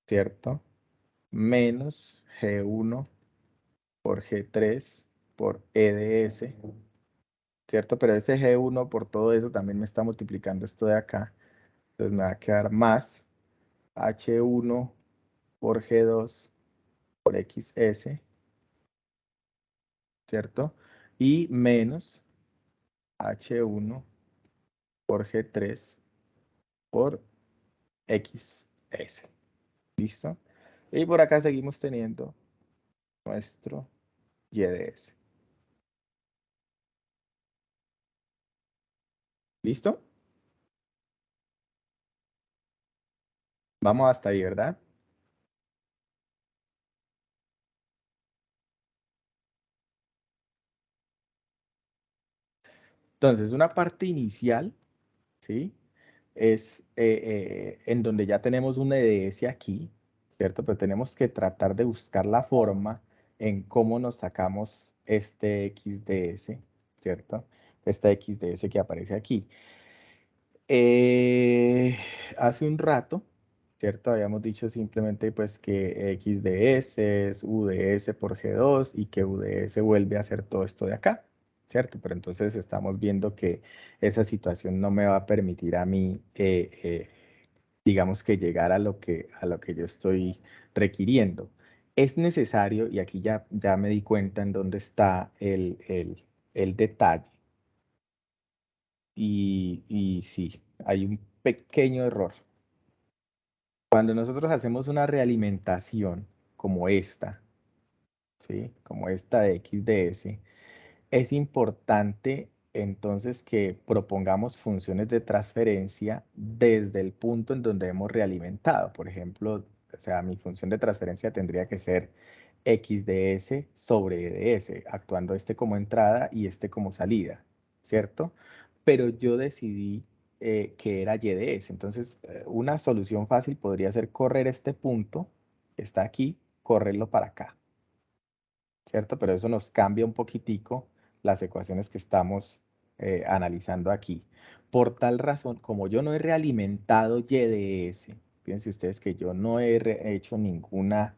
¿cierto? Menos G1 por G3 por E de S, ¿cierto? Pero ese G1 por todo eso también me está multiplicando esto de acá. Entonces me va a quedar más H1 por G2 por XS, ¿cierto? Y menos H1 por G3 por XS. ¿Listo? Y por acá seguimos teniendo nuestro YDS. ¿Listo? Vamos hasta ahí, ¿verdad? Entonces, una parte inicial, ¿sí? Es en donde ya tenemos un EDS aquí, ¿cierto? Pero tenemos que tratar de buscar la forma en cómo nos sacamos este XDS, ¿cierto? Esta XDS que aparece aquí. Hace un rato, ¿cierto? Habíamos dicho simplemente pues que XDS es UDS por G2 y que UDS vuelve a hacer todo esto de acá, ¿cierto? Pero entonces estamos viendo que esa situación no me va a permitir a mí, digamos que llegar a lo que yo estoy requiriendo. Es necesario, y aquí ya me di cuenta en dónde está el detalle, y sí, hay un pequeño error. Cuando nosotros hacemos una realimentación como esta, ¿sí? Como esta de XDS, es importante entonces que propongamos funciones de transferencia desde el punto en donde hemos realimentado. Por ejemplo, o sea, mi función de transferencia tendría que ser XDS sobre EDS, actuando este como entrada y este como salida, ¿cierto? Pero yo decidí que era YDS. Entonces, una solución fácil podría ser correr este punto, que está aquí, correrlo para acá, ¿cierto? Pero eso nos cambia un poquitico las ecuaciones que estamos analizando aquí. Por tal razón, como yo no he realimentado YDS, fíjense ustedes que yo no he hecho ninguna,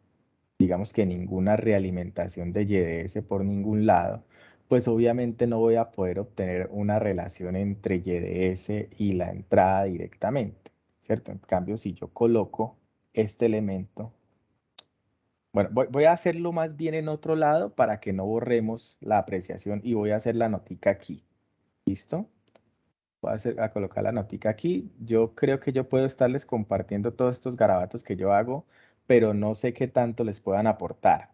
digamos que ninguna realimentación de YDS por ningún lado, pues obviamente no voy a poder obtener una relación entre YDS y la entrada directamente, ¿cierto? En cambio, si yo coloco este elemento, bueno, voy a hacerlo más bien en otro lado para que no borremos la apreciación y voy a hacer la notica aquí. ¿Listo? Voy a colocar la notica aquí. Yo creo que yo puedo estarles compartiendo todos estos garabatos que yo hago, pero no sé qué tanto les puedan aportar.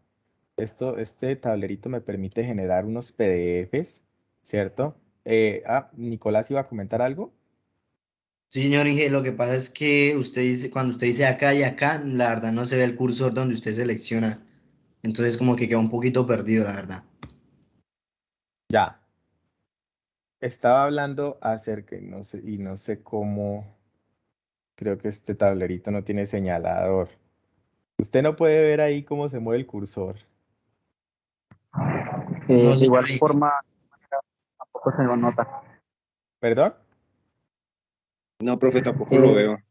Este tablerito me permite generar unos PDFs, ¿cierto? Nicolás iba a comentar algo. Sí, señor Inge, lo que pasa es que usted dice, cuando usted dice acá y acá, la verdad no se ve el cursor donde usted selecciona. Entonces como que queda un poquito perdido, la verdad. Ya. Estaba hablando acerca, no sé, y no sé cómo, creo que este tablerito no tiene señalador. Usted no puede ver ahí cómo se mueve el cursor. No, De igual señor Inge. forma, tampoco se lo nota. ¿Perdón? No, profe, tampoco lo veo.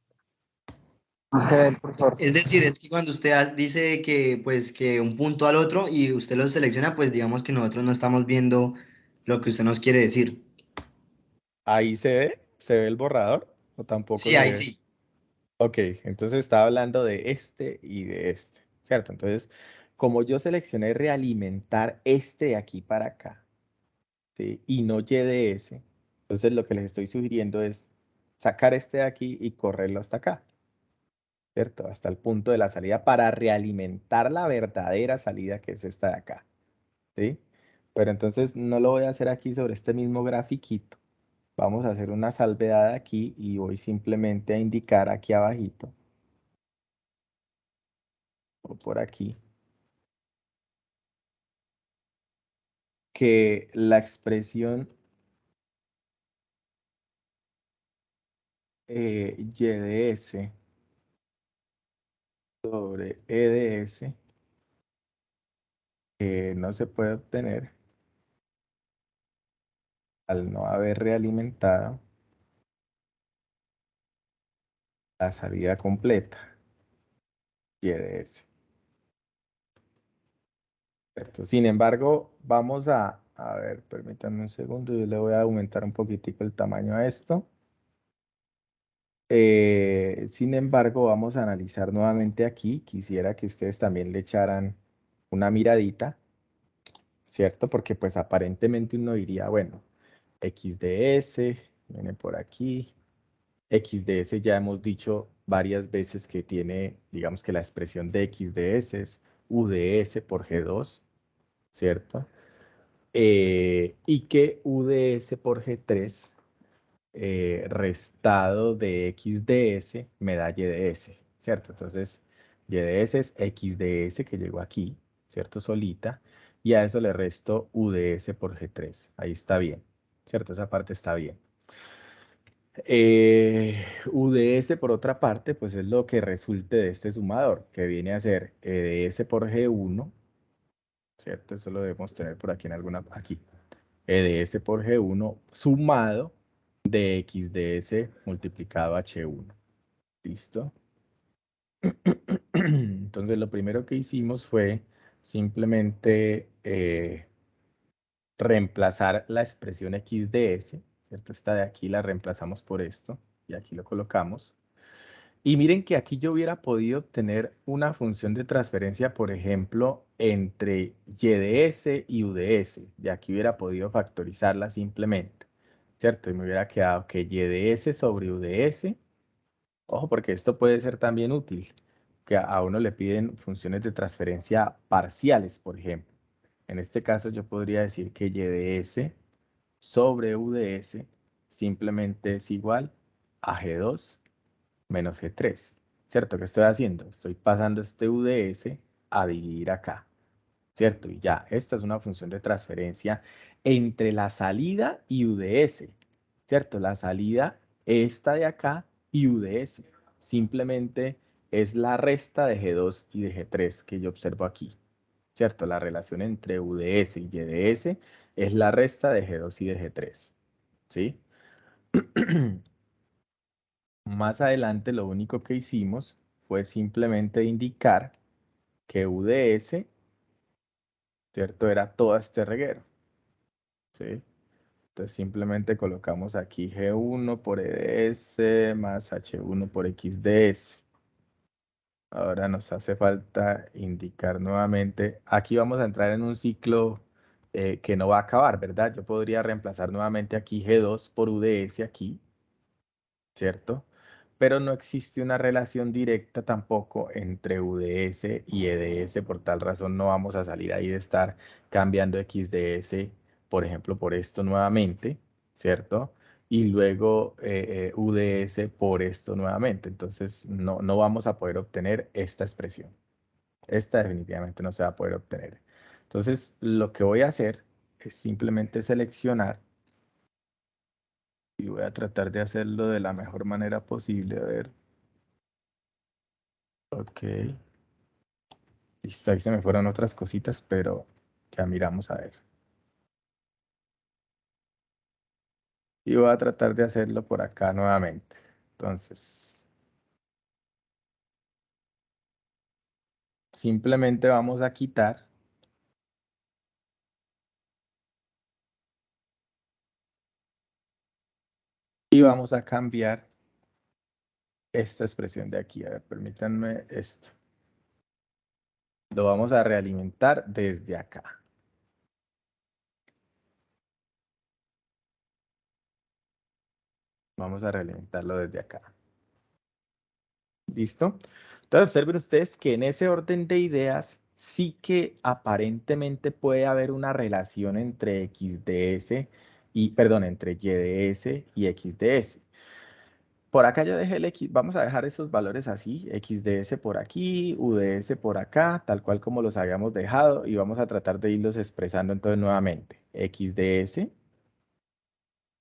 No se ve el cursor. Es decir, es que cuando usted dice que, pues, que un punto al otro y usted lo selecciona, pues digamos que nosotros no estamos viendo lo que usted nos quiere decir. Ahí se ve el borrador o tampoco Sí, se ahí ve. sí. Ok, entonces estaba hablando de este y de este, ¿cierto? Entonces, como yo seleccioné realimentar este de aquí para acá, ¿sí? Y no YDS, entonces lo que les estoy sugiriendo es sacar este de aquí y correrlo hasta acá, ¿cierto? Hasta el punto de la salida para realimentar la verdadera salida que es esta de acá, ¿sí? Pero entonces no lo voy a hacer aquí sobre este mismo grafiquito. Vamos a hacer una salvedad aquí y voy simplemente a indicar aquí abajito o por aquí que la expresión YDS de E de S no se puede obtener al no haber realimentado la salida completa Y de S. Perfecto. Sin embargo, vamos a ver, permítanme un segundo, yo le voy a aumentar un poquitico el tamaño a esto. Sin embargo, vamos a analizar nuevamente aquí. Quisiera que ustedes también le echaran una miradita, ¿cierto? Porque pues aparentemente uno diría, bueno, X de S, viene por aquí. X de S ya hemos dicho varias veces que tiene, digamos que la expresión de X de S es U de S por G2, ¿cierto? Y que U de S por G3 restado de X de S me da Y de S, ¿cierto? Entonces, Y de S es X de S que llegó aquí, ¿cierto? Solita. Y a eso le resto U de S por G3. Ahí está bien, ¿cierto? Esa parte está bien. U de S, por otra parte, pues es lo que resulte de este sumador, que viene a ser E de S por G1, ¿cierto? Eso lo debemos tener por aquí en alguna, aquí. E de S por G1 sumado de X de S multiplicado a H1. ¿Listo? Entonces, lo primero que hicimos fue simplemente reemplazar la expresión X de S, ¿cierto? Esta de aquí la reemplazamos por esto y aquí lo colocamos. Y miren que aquí yo hubiera podido obtener una función de transferencia, por ejemplo, entre Y de S y U de S. Y aquí hubiera podido factorizarla simplemente, ¿cierto? Y me hubiera quedado que Y de S sobre U de S. Ojo, porque esto puede ser también útil, que a uno le piden funciones de transferencia parciales, por ejemplo. En este caso yo podría decir que Y de S sobre U de S simplemente es igual a G2 menos G3. ¿Cierto? ¿Qué estoy haciendo? Estoy pasando este U de S a dividir acá. ¿Cierto? Y ya, esta es una función de transferencia entre la salida y U de S. ¿Cierto? La salida, esta de acá, y U de S. Simplemente es la resta de G2 y de G3 que yo observo aquí. ¿Cierto? La relación entre U de S y Y de S es la resta de G2 y de G3. ¿Sí? Más adelante lo único que hicimos fue simplemente indicar que U de S, ¿cierto? Era todo este reguero, ¿sí? Entonces simplemente colocamos aquí G1 por E de S más H1 por X de S. Ahora nos hace falta indicar nuevamente, aquí vamos a entrar en un ciclo que no va a acabar, ¿verdad? Yo podría reemplazar nuevamente aquí G2 por U de S aquí, ¿cierto? Pero no existe una relación directa tampoco entre UDS y EDS, por tal razón no vamos a salir ahí de estar cambiando XDS, por ejemplo, por esto nuevamente, ¿cierto? Y luego UDS por esto nuevamente. Entonces no vamos a poder obtener esta expresión. Esta definitivamente no se va a poder obtener. Entonces lo que voy a hacer es simplemente seleccionar y voy a tratar de hacerlo de la mejor manera posible. A ver. Ok. Listo, ahí se me fueron otras cositas, pero ya miramos a ver. Y voy a tratar de hacerlo por acá nuevamente. Entonces, simplemente vamos a quitar y vamos a cambiar esta expresión de aquí. A ver, permítanme esto. Lo vamos a realimentar desde acá. Vamos a realimentarlo desde acá. ¿Listo? Entonces observen ustedes que en ese orden de ideas sí que aparentemente puede haber una relación entre X de S y, perdón, entre Y de S y X de S. Por acá yo dejé el X, vamos a dejar esos valores así, X de S por aquí, U de S por acá, tal cual como los habíamos dejado, y vamos a tratar de irlos expresando entonces nuevamente. X de S,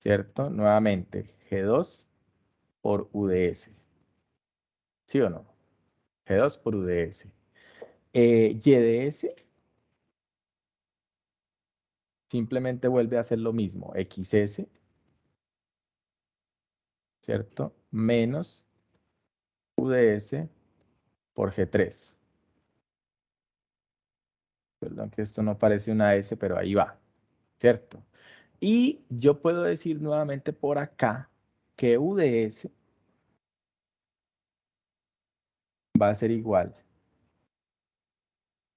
¿cierto? Nuevamente, G2 por U de S. ¿Sí o no? G2 por UDS. Y de S simplemente vuelve a hacer lo mismo, XS, ¿cierto? Menos UDS por G3. Perdón que esto no parece una S, pero ahí va, ¿cierto? Y yo puedo decir nuevamente por acá que UDS va a ser igual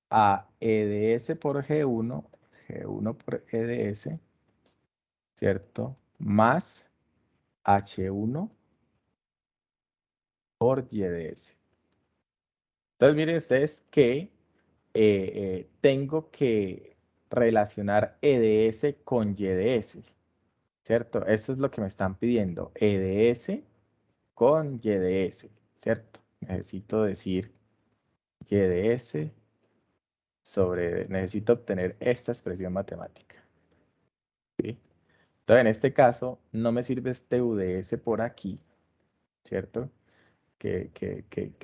a EDS por G1, G1 por EDS, ¿cierto? Más H1 por YDS. Entonces miren ustedes que tengo que relacionar EDS con YDS, ¿cierto? Eso es lo que me están pidiendo, EDS con YDS, ¿cierto? Necesito decir YDS necesito obtener esta expresión matemática, ¿sí? Entonces en este caso no me sirve este UDS por aquí, ¿cierto? Que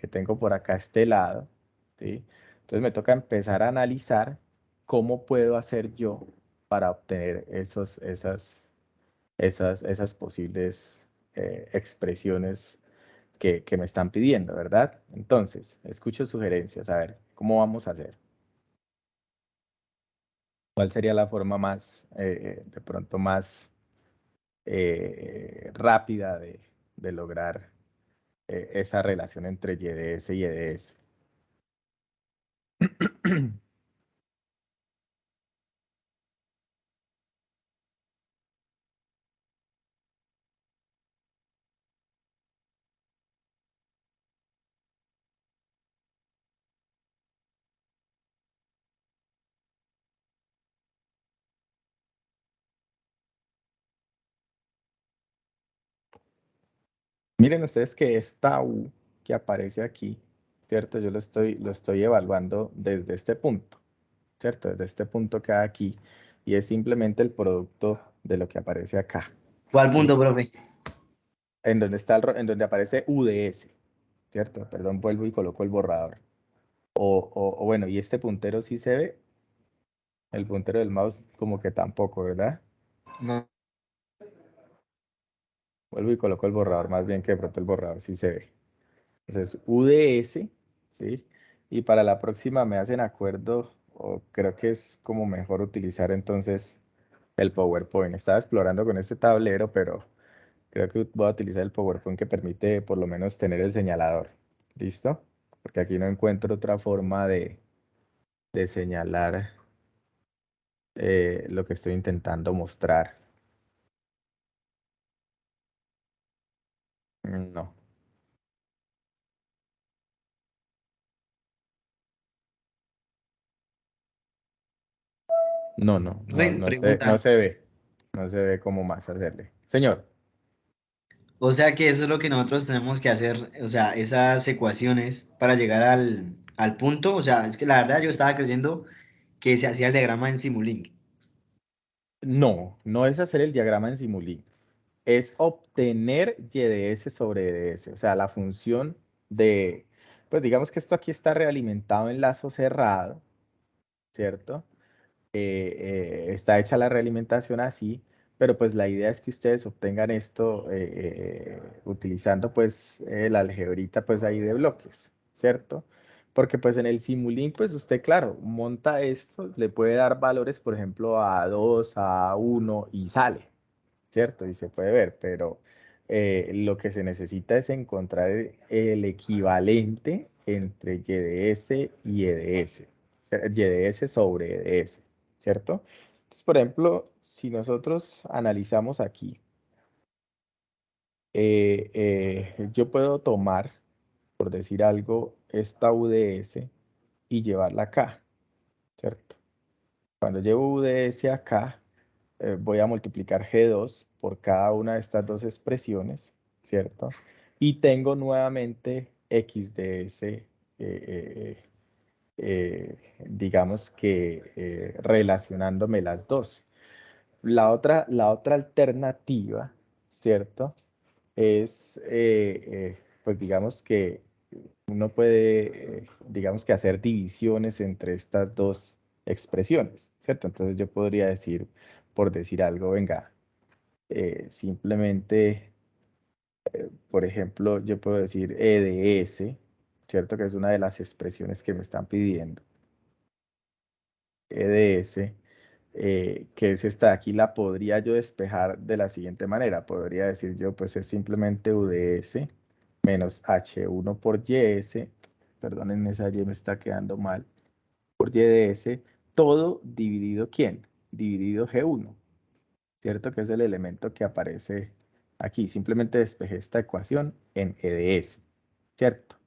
tengo por acá este lado, ¿sí? Entonces me toca empezar a analizar cómo puedo hacer yo para obtener esas posibles expresiones que me están pidiendo, ¿verdad? Entonces, escucho sugerencias, a ver, ¿cómo vamos a hacer? ¿Cuál sería la forma más, de pronto más rápida de lograr esa relación entre YDS y EDS? Miren ustedes que esta U que aparece aquí, ¿cierto? Yo lo estoy evaluando desde este punto, ¿cierto? Desde este punto que hay aquí, y es simplemente el producto de lo que aparece acá. ¿Cuál ¿Sí? punto, profe? En donde en donde aparece UDS, ¿cierto? Perdón, vuelvo y coloco el borrador. O bueno, y este puntero sí se ve, el puntero del mouse como que tampoco, ¿verdad? No. Vuelvo y coloco el borrador, más bien que de pronto el borrador sí se ve. Entonces, UDS, ¿sí? Y para la próxima me hacen acuerdo, o creo que es como mejor utilizar entonces el PowerPoint. Estaba explorando con este tablero, pero creo que voy a utilizar el PowerPoint que permite por lo menos tener el señalador. ¿Listo? Porque aquí no encuentro otra forma de señalar lo que estoy intentando mostrar. No. Profe, No pregunta. se ve. No se ve cómo más hacerle. Señor. O sea que eso es lo que nosotros tenemos que hacer, o sea, esas ecuaciones para llegar al punto. O sea, es que la verdad yo estaba creyendo que se hacía el diagrama en Simulink. No, no es hacer el diagrama en Simulink. Es obtener YDS sobre EDS. O sea, la función de, pues digamos que esto aquí está realimentado en lazo cerrado, ¿cierto? Está hecha la realimentación así, pero pues la idea es que ustedes obtengan esto utilizando pues la algebrita pues ahí de bloques, ¿cierto? Porque pues en el Simulink pues usted claro, monta esto, le puede dar valores por ejemplo a 2, a 1 y sale, ¿cierto? Y se puede ver, pero lo que se necesita es encontrar el equivalente entre YDS y EDS, YDS sobre EDS, ¿cierto? Entonces, por ejemplo, si nosotros analizamos aquí, yo puedo tomar, por decir algo, esta UDS y llevarla acá, ¿cierto? Cuando llevo UDS acá, voy a multiplicar G2 por cada una de estas dos expresiones, ¿cierto? Y tengo nuevamente XDS, digamos que relacionándome las dos. La otra alternativa, ¿cierto? Es, pues digamos que uno puede, digamos que hacer divisiones entre estas dos expresiones, ¿cierto? Entonces yo podría decir, por decir algo, venga, simplemente, por ejemplo, yo puedo decir E de S, ¿cierto? Que es una de las expresiones que me están pidiendo. E de S, que es esta de aquí, la podría yo despejar de la siguiente manera. Podría decir yo, pues es simplemente U de S menos H1 por YS, perdonen, esa Y me está quedando mal, por Y de S, todo dividido ¿quién? Dividido G1, ¿cierto? Que es el elemento que aparece aquí. Simplemente despejé esta ecuación en E de S, ¿cierto?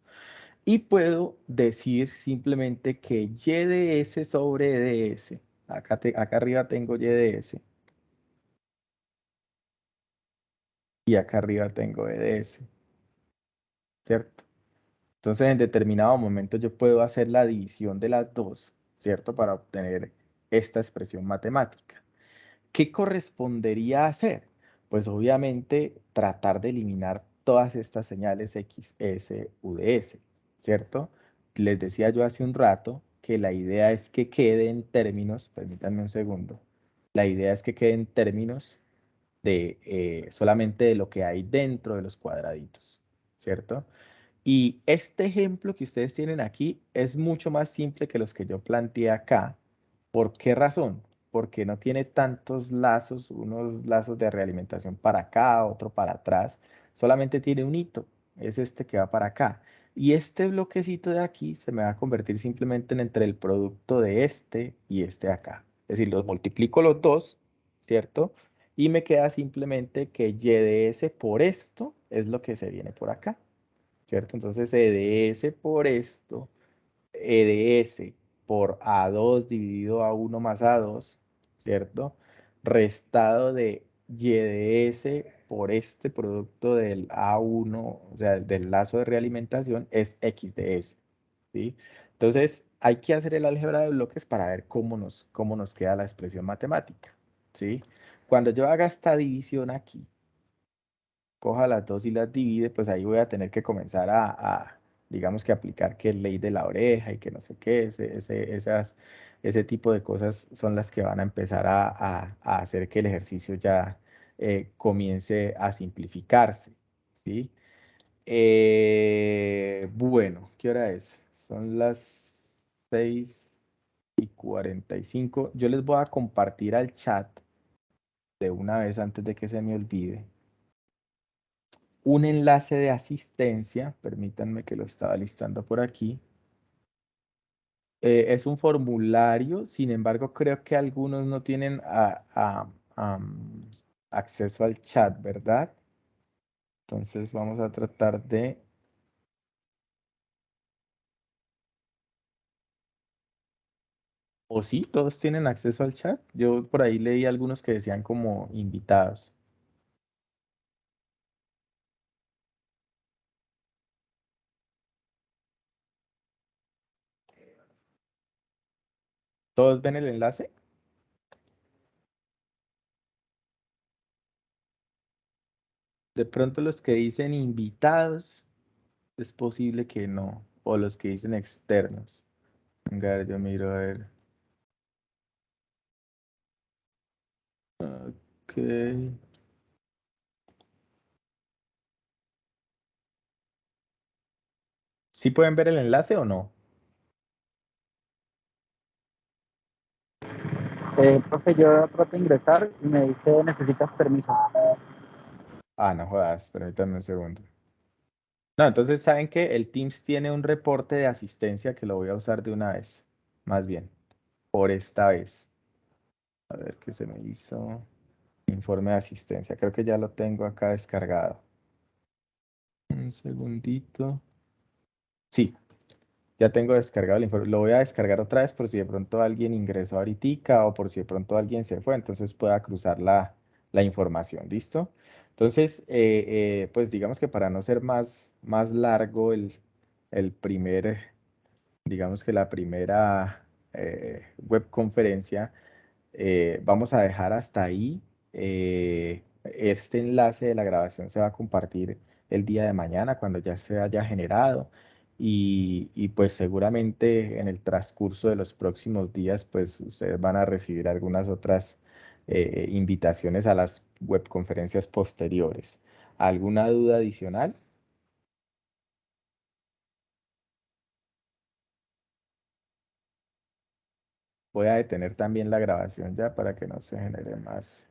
Y puedo decir simplemente que Y de S sobre E de S, acá arriba tengo Y de S, y acá arriba tengo E de S, ¿cierto? Entonces, en determinado momento yo puedo hacer la división de las dos, ¿cierto? Para obtener esta expresión matemática. ¿Qué correspondería hacer? Pues obviamente tratar de eliminar todas estas señales X, S, U de S, ¿cierto? Les decía yo hace un rato que la idea es que quede en términos, permítanme un segundo, la idea es que quede en términos de solamente de lo que hay dentro de los cuadraditos, ¿cierto? Y este ejemplo que ustedes tienen aquí es mucho más simple que los que yo planteé acá. ¿Por qué razón? Porque no tiene tantos lazos, unos lazos de realimentación para acá, otro para atrás. Solamente tiene un hito, es este que va para acá. Y este bloquecito de aquí se me va a convertir simplemente en entre el producto de este y este de acá. Es decir, los multiplico los dos, ¿cierto? Y me queda simplemente que y de s por esto es lo que se viene por acá, ¿cierto? Entonces, E de S por esto, E de S por A2 dividido a 1 más A2, ¿cierto? Restado de Y de S por este producto del A1, o sea, del lazo de realimentación, es X de S, ¿sí? Entonces, hay que hacer el álgebra de bloques para ver cómo nos queda la expresión matemática, ¿sí? Cuando yo haga esta división aquí, coja las dos y las divide, pues ahí voy a tener que comenzar digamos que aplicar que es ley de la oreja y que no sé qué, ese tipo de cosas son las que van a empezar a hacer que el ejercicio ya comience a simplificarse, ¿sí? Bueno, ¿qué hora es? Son las 6:45. Yo les voy a compartir al chat de una vez antes de que se me olvide un enlace de asistencia, permítanme que lo estaba listando por aquí. Es un formulario, sin embargo, creo que algunos no tienen acceso al chat, ¿verdad? Entonces vamos a tratar de... ¿O sí? ¿Todos tienen acceso al chat? Yo por ahí leí algunos que decían como invitados. ¿Todos ven el enlace? De pronto los que dicen invitados, es posible que no. O los que dicen externos. Venga, yo miro a ver. Ok. ¿Sí pueden ver el enlace o no? Profe, yo trato de ingresar y me dice necesitas permiso. Ah, no jodas, permítanme un segundo. No, entonces, ¿saben qué? El Teams tiene un reporte de asistencia que lo voy a usar de una vez. Más bien, por esta vez. A ver qué se me hizo. Informe de asistencia. Creo que ya lo tengo acá descargado. Un segundito. Sí, ya tengo descargado el informe. Lo voy a descargar otra vez por si de pronto alguien ingresó ahorita o por si de pronto alguien se fue, entonces pueda cruzar la información. ¿Listo? Entonces, pues digamos que para no ser más largo el primer, digamos que la primera webconferencia, vamos a dejar hasta ahí. Este enlace de la grabación se va a compartir el día de mañana cuando ya se haya generado. y pues seguramente en el transcurso de los próximos días pues ustedes van a recibir algunas otras invitaciones a las webconferencias posteriores. ¿Alguna duda adicional? Voy a detener también la grabación ya para que no se genere más.